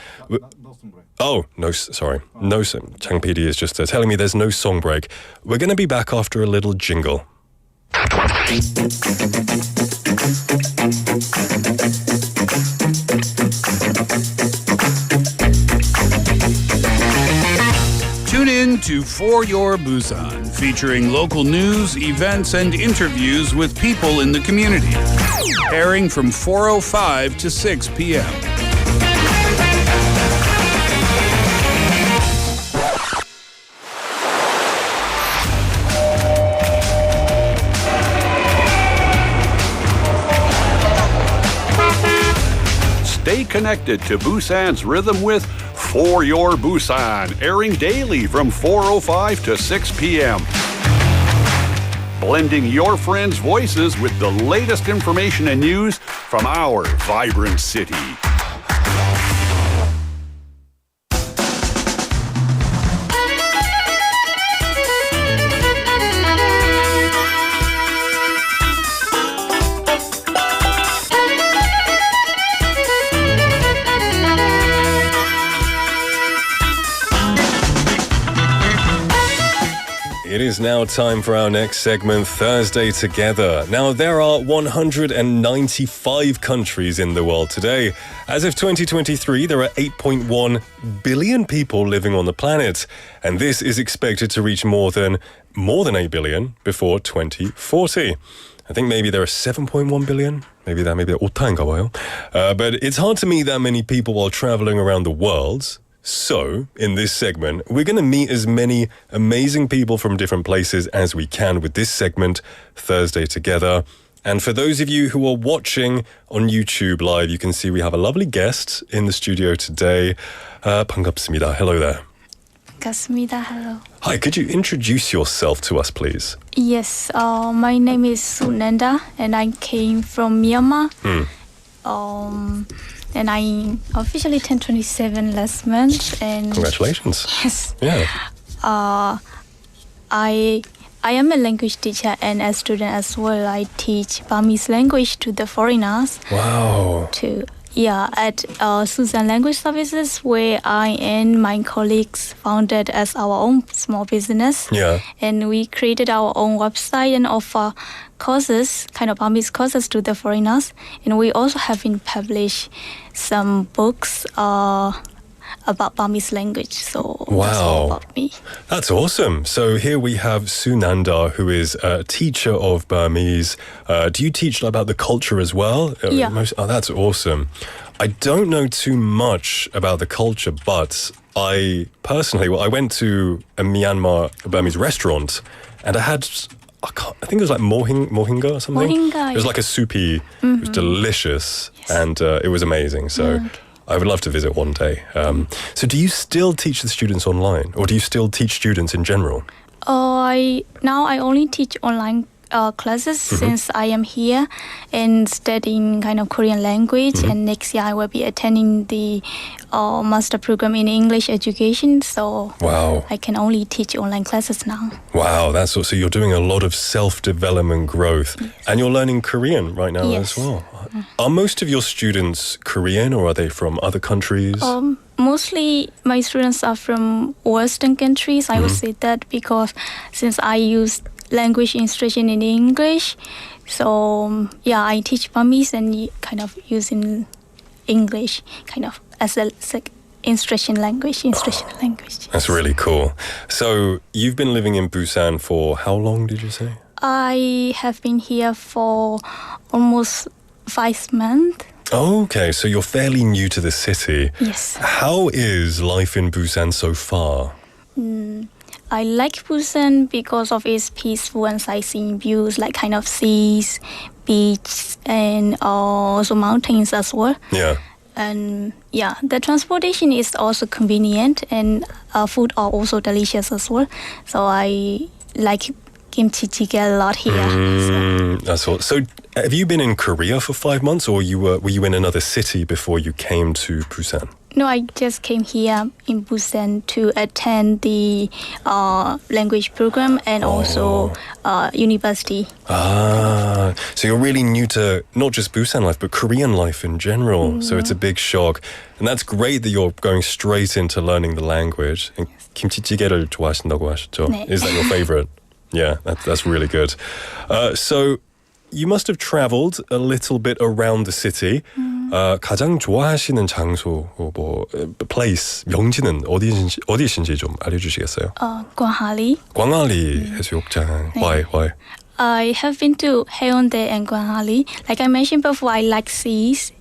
Oh, no, sorry. No, Chang PD is just telling me there's no song break. We're going to be back after a little jingle. Tune in to For Your Busan, featuring local news, events, and interviews with people in the community. Airing from 4:05 to 6 p.m. Stay connected to Busan's rhythm with For Your Busan, airing daily from 4:05 to 6 p.m. Blending your friends' voices with the latest information and news from our vibrant city. It is now time for our next segment, Thursday Together. Now, there are 195 countries in the world today. As of 2023, there are 8.1 billion people living on the planet, and this is expected to reach more than 8 billion before 2040. I think maybe there are 7.1 billion. Maybe 오타인가 봐요. But it's hard to meet that many people while traveling around the world. So, in this segment, we're going to meet as many amazing people from different places as we can with this segment, Thursday Together. And for those of you who are watching on YouTube Live, you can see we have a lovely guest in the studio today. 반갑습니다. Hello there. 반갑습니다. Hello. Hi, could you introduce yourself to us, please? Yes, my name is Hsu Nandar, and I came from Myanmar. And I officially turned 27 last month. And congratulations. Yes. Yeah. I am a language teacher and a student as well. I teach Burmese language to the foreigners. Wow. At Susan Language Services, where I and my colleagues founded as our own small business. Yeah. And we created our own website and offer courses, kind of Burmese courses to the foreigners. And we also have been published some books about Burmese language. So that's all about me. That's awesome. So here we have Hsu Nandar, who is a teacher of Burmese. Do you teach about the culture as well? Yeah. That's awesome. I don't know too much about the culture, but I went to a Myanmar Burmese restaurant and I had, I think it was like mohinga or something. Mohinga. It was like a soupy, it was delicious, and it was amazing. So I would love to visit one day. So do you still teach the students online, or do you still teach students in general? I only teach online classes since I am here and studying kind of Korean language. And next year I will be attending the master program in English education. So I can only teach online classes now. Wow, that's so you're doing a lot of self-development growth. Yes. And you're learning Korean right now as well. Are most of your students Korean, or are they from other countries? Mostly my students are from Western countries. I would say that because since I use language instruction in English, so I teach Burmese and kind of using English kind of as a instruction language. That's really cool. So you've been living in Busan for how long, did you say? I have been here for almost 5 months. Oh, okay, so you're fairly new to the city. Yes. How is life in Busan so far? I like Busan because of its peaceful and sightseeing views, like kind of seas, beaches, and also mountains as well. Yeah. And the transportation is also convenient, and food are also delicious as well. So I like kimchi jjigae a lot here. That's all. So have you been in Korea for 5 months, or were you in another city before you came to Busan? No, I just came here in Busan to attend the language program and also university. So you're really new to not just Busan life, but Korean life in general. So it's a big shock. And that's great that you're going straight into learning the language. And kimchi jjigae를 좋아하신다고 하셨죠? 네. Is that your favorite? Yeah, that's really good. So you must have traveled a little bit around the city. 가장 좋아하시는 장소, 뭐 place, 명지는 어디신지 좀 알려주시겠어요? 광안리. 광안리 해수욕장. Why? I have been to Haeundae and Gwanghali. Like I mentioned before, I like seas,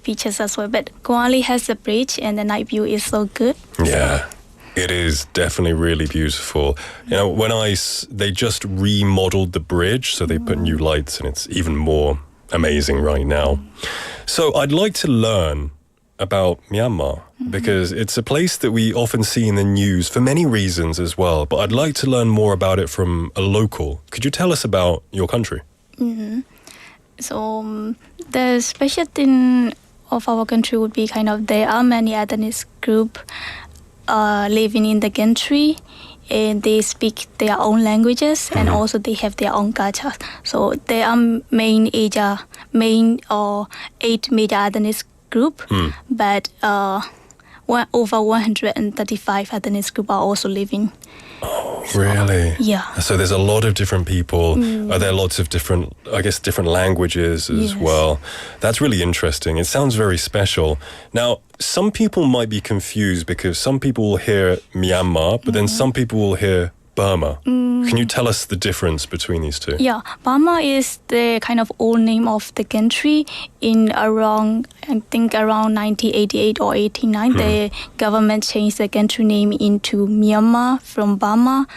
beaches as well. But Gwanghali has a bridge, and the night view is so good. Yeah. It is definitely really beautiful. You know, they just remodeled the bridge, so they put new lights, and it's even more amazing right now. So I'd like to learn about Myanmar because it's a place that we often see in the news for many reasons as well. But I'd like to learn more about it from a local. Could you tell us about your country? So the special thing of our country would be there are many ethnic groups living in the country, and they speak their own languages, and also they have their own culture. So there are eight major ethnic group, but over 135 ethnic groups are also living. Oh, really? Yeah. So there's a lot of different people. Are there lots of different languages as well? That's really interesting. It sounds very special. Now, some people might be confused because some people will hear Myanmar, but then some people will hear Burma. Can you tell us the difference between these two? Yeah, Burma is the old name of the country. In around 1988 or 89, the government changed the country name into Myanmar from Burma.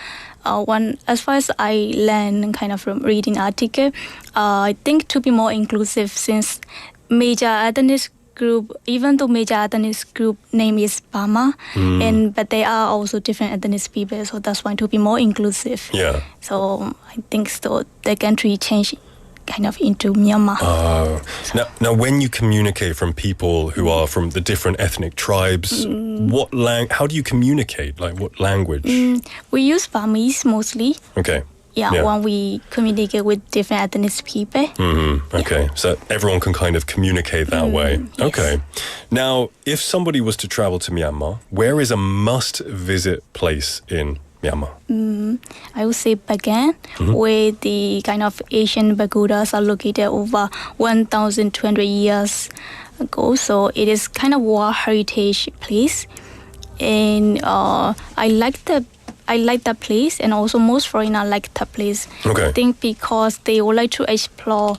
As far as I learned from reading article, I think to be more inclusive, since major ethnic group, even though major ethnic group name is Burma, but they are also different ethnic people, so that's why to be more inclusive. Yeah. So I think so the country changed into Myanmar. Oh. Now when you communicate from people who are from the different ethnic tribes, how do you communicate? Like what language? We use Burmese mostly. Okay. Yeah, when we communicate with different ethnic people. Okay, so everyone can communicate that way. Yes. Okay. Now, if somebody was to travel to Myanmar, where is a must-visit place in Myanmar? I would say Bagan, where the Asian pagodas are located over 1,200 years ago. So it is World Heritage place, and I like that place, and also most foreigners like that place. Okay. I think because they would like to explore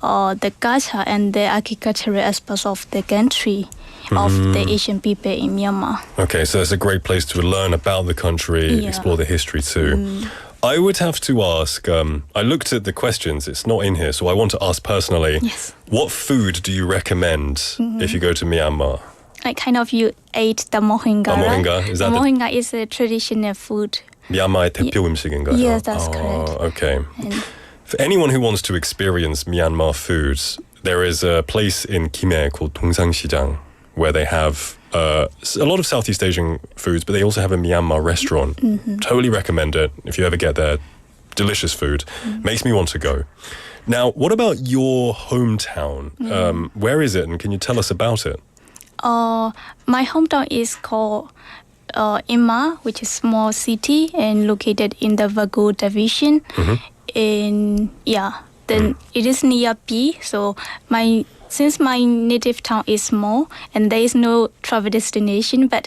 the culture and the architectural aspects of the country, of the Asian people in Myanmar. Okay, so it's a great place to learn about the country, explore the history too. I would have to ask, I looked at the questions, it's not in here, so I want to ask personally, what food do you recommend if you go to Myanmar? You ate the mohinga. Mohinga, is that the mohinga is a traditional food. Myanmar의 대표 음식인가요? Yes, that's correct. Okay. For anyone who wants to experience Myanmar foods, there is a place in Kimhae called Dongsanshijang where they have a lot of Southeast Asian foods, but they also have a Myanmar restaurant. Totally recommend it if you ever get there. Delicious food. Makes me want to go. Now, what about your hometown? Where is it, and can you tell us about it? My hometown is called Ima, which is a small city and located in the Vago division. And then it is near P. So since my native town is small and there is no travel destination, but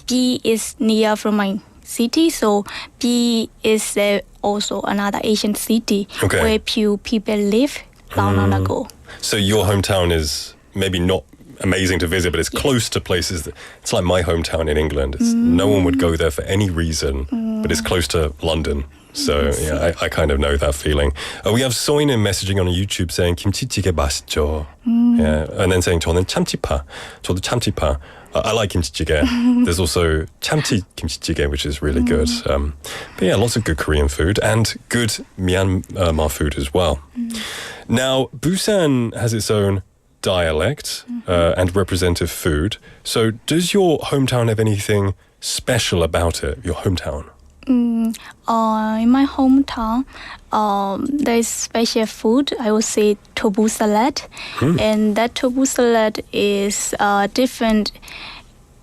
P is near from my city, so P is also another Asian city where few people live long ago. So your hometown is maybe not amazing to visit, but it's close to places it's like my hometown in England. No one would go there for any reason, but it's close to London. So I kind of know that feeling. We have Soinen messaging on YouTube saying 김치찌개 맛있죠. And then saying 저는 참치파. 저도 참치파. I like 김치찌개. There's also 참치 김치찌개, which is really good. But lots of good Korean food and good Myanmar food as well. Now, Busan has its own dialect and representative food. So does your hometown have anything special about it, your hometown? In my hometown, there is special food. I would say tofu salad. And that tofu salad is different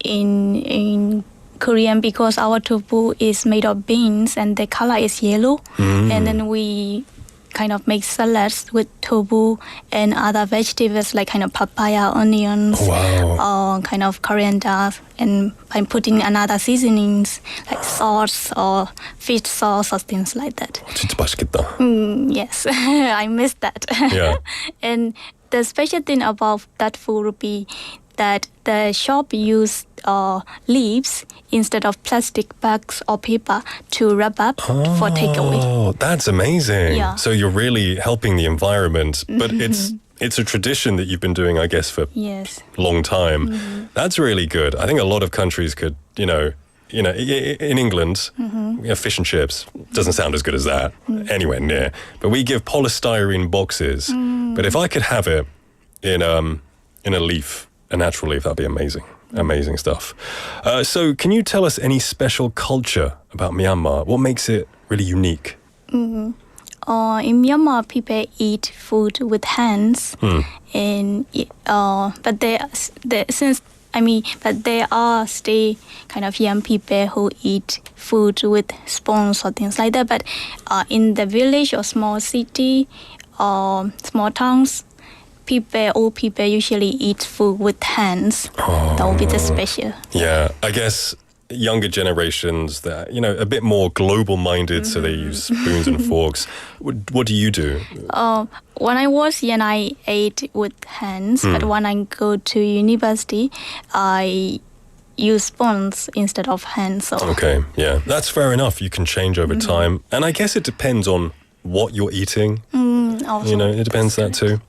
in Korean because our tofu is made of beans and the color is yellow. And then we kind of make salads with tofu and other vegetables like kind of papaya, onions, kind of coriander, and I'm putting another seasonings like sauce or fish sauce or things like that. 진짜 맛있겠다. Yes, I miss that. Yeah. And the special thing about that food would be that the shop used leaves instead of plastic bags or paper to wrap up for takeaway. Oh, that's amazing. Yeah. So you're really helping the environment, but it's a tradition that you've been doing, I guess, for a long time. That's really good. I think a lot of countries could, in England, we have fish and chips. Doesn't sound as good as that, anywhere near. But we give polystyrene boxes. But if I could have it in a leaf, a natural leaf, that'd be amazing. Amazing stuff. So can you tell us any special culture about Myanmar? What makes it really unique? In Myanmar, people eat food with hands, and but there are still kind of young people who eat food with spoons or things like that. But in the village or small city or small towns, old people usually eat food with hands. That would be the special. Yeah, I guess younger generations that a bit more global minded, so they use spoons and forks. What do you do? When I was young, I ate with hands, but when I go to university, I use spoons instead of hands. So. Okay, yeah, that's fair enough. You can change over time, and I guess it depends on what you're eating. It depends that too.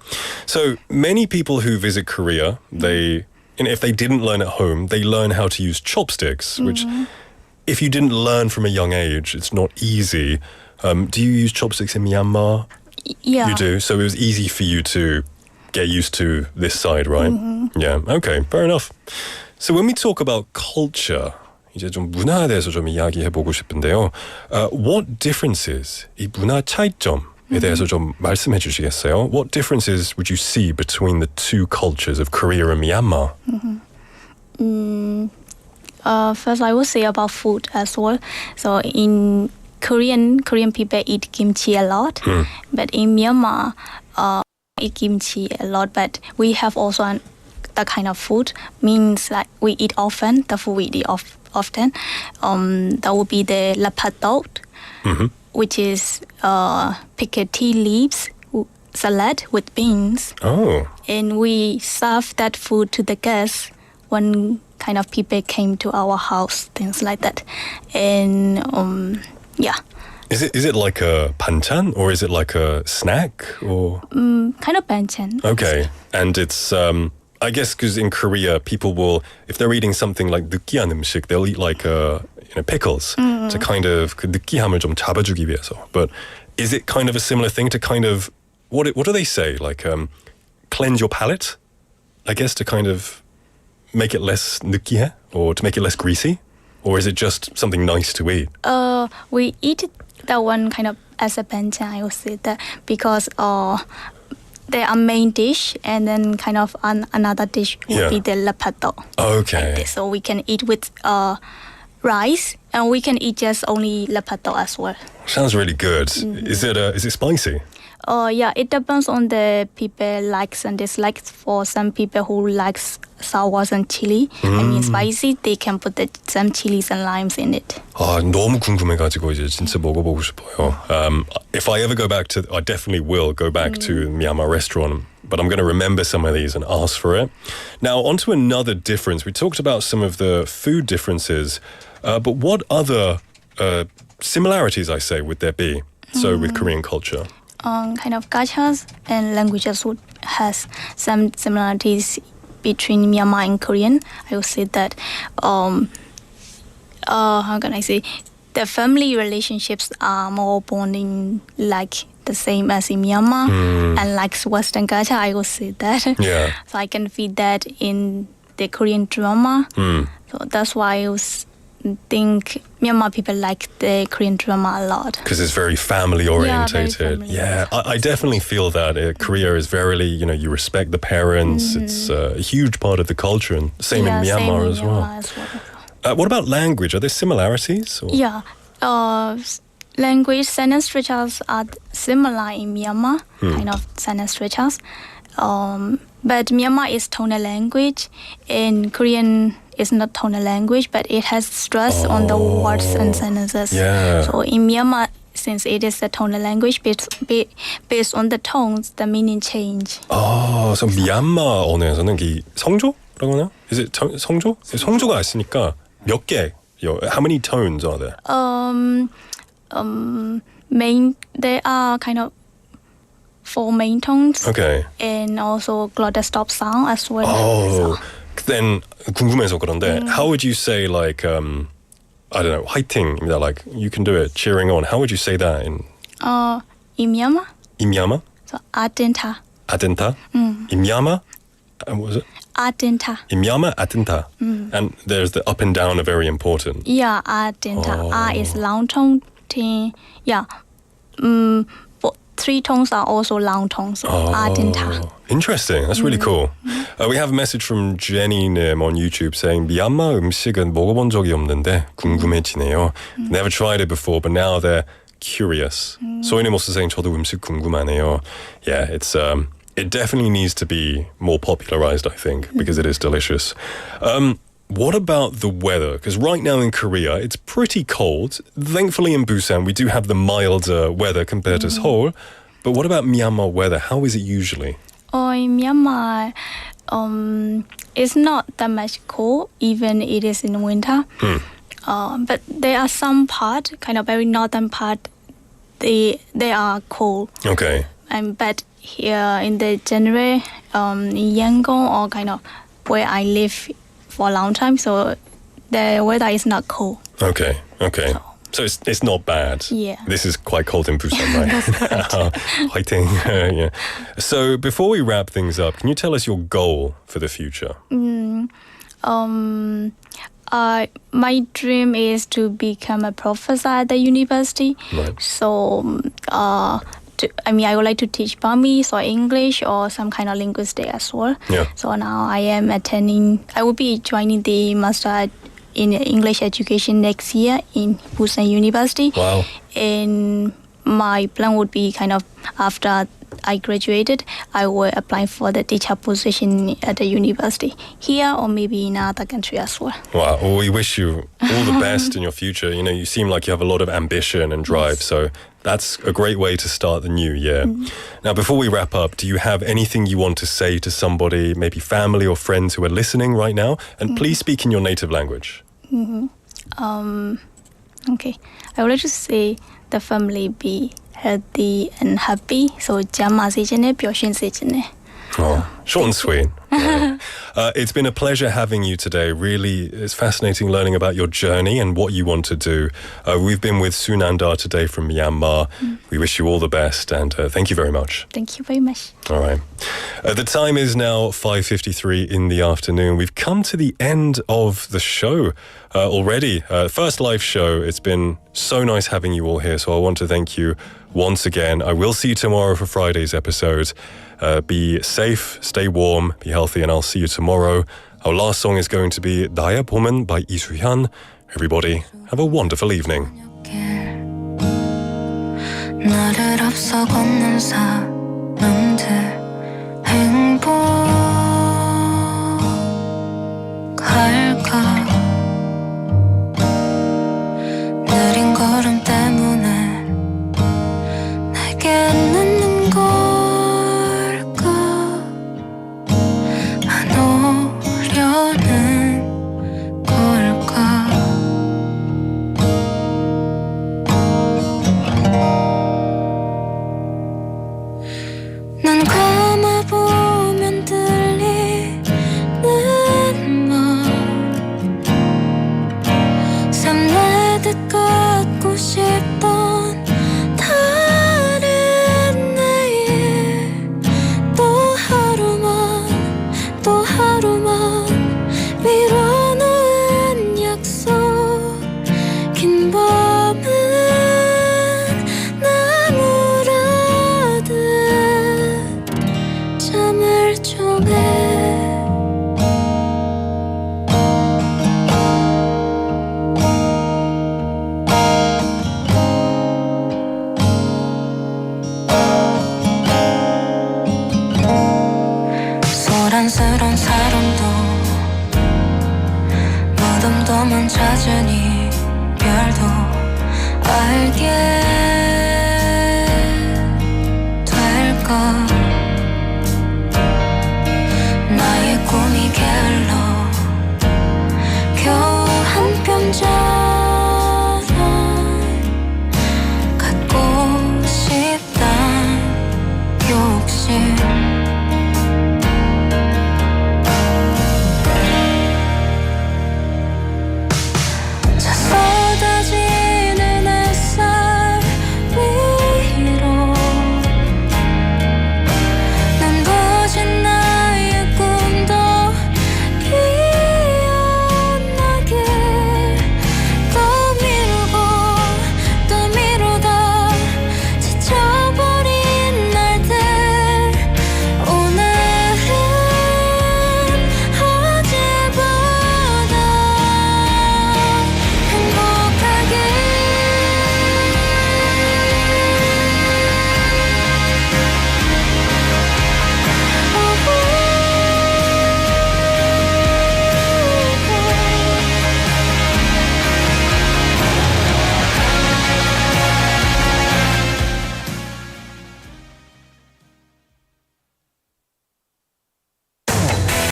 So many people who visit Korea, if they didn't learn at home, they learn how to use chopsticks, which if you didn't learn from a young age, it's not easy. Do you use chopsticks in Myanmar? Yeah. You do? So it was easy for you to get used to this side, right? Yeah, okay, fair enough. So when we talk about culture, 이제 좀 문화에 대해서 좀 이야기해보고 싶은데요. What differences, 이 문화 차이점에 대해서 좀 말씀해 주시겠어요? What differences would you see between the two cultures of Korea and Myanmar? First, I would say about food as well. So in Korean people eat kimchi a lot, but in Myanmar, eat kimchi a lot. But we have also that kind of food means like we eat often. The food we eat often. That would be the lapatot, which is pickled tea leaves salad with beans. Oh. And we serve that food to the guests when kind of people came to our house, things like that. And yeah. Is it like a banchan or is it like a snack or? Kind of banchan. Okay, and it's I guess because in Korea people will, if they're eating something like 느끼한 음식, they'll eat like pickles to kind of 그 느끼함을 좀 잡아주기 위해서. But is it kind of a similar thing to kind of what do they say, like cleanse your palate? I guess to kind of make it less 느끼해 or to make it less greasy, or is it just something nice to eat? We eat that one kind of as a banchan, I would say that, because they are main dish and then kind of another dish would be the lapato. Okay. Like so we can eat with rice and we can eat just only lapato as well. Sounds really good. Is it spicy? Yeah, it depends on the people likes and dislikes. For some people who likes sour and chili, I mean spicy, they can put some chilies and limes in it. 아, 너무 궁금해가지고 이제 진짜 먹어보고 싶어요. If I ever go back to, I definitely will go back to Myanmar restaurant, but I'm going to remember some of these and ask for it. Now, on to another difference. We talked about some of the food differences, but what other similarities, I say, would there be? So with Korean culture? Kind of cultures and languages would has some similarities between Myanmar and Korean. I would say that how can I say, the family relationships are more bonding like the same as in Myanmar, and like Western culture, I would say that. Yeah. So I can feel that in the Korean drama. So that's why I think Myanmar people like the Korean drama a lot. Because it's very family orientated. Yeah, I definitely feel that. Korea is very, you respect the parents. It's a huge part of the culture, and same in Myanmar as well. What about language? Are there similarities? Or? Yeah. language sentence structures are similar in Myanmar, kind of sentence structures. But Myanmar is tonal language. In Korean, it's not tonal language, but it has stress on the words and sentences. Yeah. So in Myanmar, since it is a tonal language, based on the tones, the meaning change. 그래서 미얀마 언어에서는 이 성조라고 하나? Is it 성조? 성조가 있으니까 몇 개? How many tones are there? There are kind of 4 main tones. Okay. And also glottal stop sound as well. Oh, then 궁금해서 그런데 how would you say like I don't know, 화이팅, like you can do it, cheering on. How would you say that in Myanmar? In Myanmar? So atenta. Atenta? In Myanmar? What was it? Atenta. In Myanmar, atenta. And there's the up and down are very important. Yeah, atenta. A is long tone. Yeah. 3 tones are also long tones. So atenta. Interesting. That's really cool. We have a message from Jenny Nim on YouTube saying 미얀마 음식은 먹어본 적이 없는데 궁금해지네요. Never tried it before, but now they're curious. 소희님 also saying 저도 음식 궁금하네요. Yeah, it definitely needs to be more popularized, I think, because it is delicious. What about the weather? Because right now in Korea, it's pretty cold. Thankfully in Busan, we do have the milder weather compared to Seoul. But what about Myanmar weather? How is it usually? In Myanmar, it's not that much cold, even it is in winter. But there are some part, kind of very northern part, they are cold. Okay. But here in the January, in Yangon or kind of where I live for a long time, so the weather is not cold. Okay. So it's not bad. Yeah. This is quite cold in Busan, right? That's correct. Fighting. Yeah. So before we wrap things up, can you tell us your goal for the future? My dream is to become a professor at the university. Right. So, I would like to teach Burmese or English or some kind of linguistic as well. Yeah. So now I will be joining the master in English education next year in Busan University. Wow. And my plan would be kind of after I graduated, I will apply for the teacher position at the university here or maybe in another country as well. Wow. Well, we wish you all the best in your future. You know, you seem like you have a lot of ambition and drive. So that's a great way to start the new year. Now, before we wrap up, do you have anything you want to say to somebody, maybe family or friends who are listening right now? And please speak in your native language. Okay. I would like to say the family be healthy and happy. So, 잠아시전에 표신시전에. Oh, short and sweet. Yeah. It's been a pleasure having you today. Really, it's fascinating learning about your journey and what you want to do. We've been with Hsu Nandar today from Myanmar. We wish you all the best and thank you very much. Thank you very much. All right. The time is now 5:53 in the afternoon. We've come to the end of the show already. First live show. It's been so nice having you all here. So I want to thank you once again. I will see you tomorrow for Friday's episode. Be safe, stay warm, be healthy, and I'll see you tomorrow. Our last song is going to be 알아보는 by 이수현. Everybody, have a wonderful evening. 나를 앞서 걷는 사람들 행복할까 느린 걸음 때문에 내게 늦는 걸까 안 오려는 걸까 난 감아보면 들리는 말 샘내듯 갖고 싶던 다른 내일 또 하루만 미뤄놓은 약속 긴 밤은 나무라듯 잠을 청해 덤덤한 잦은 이별도 알게 될까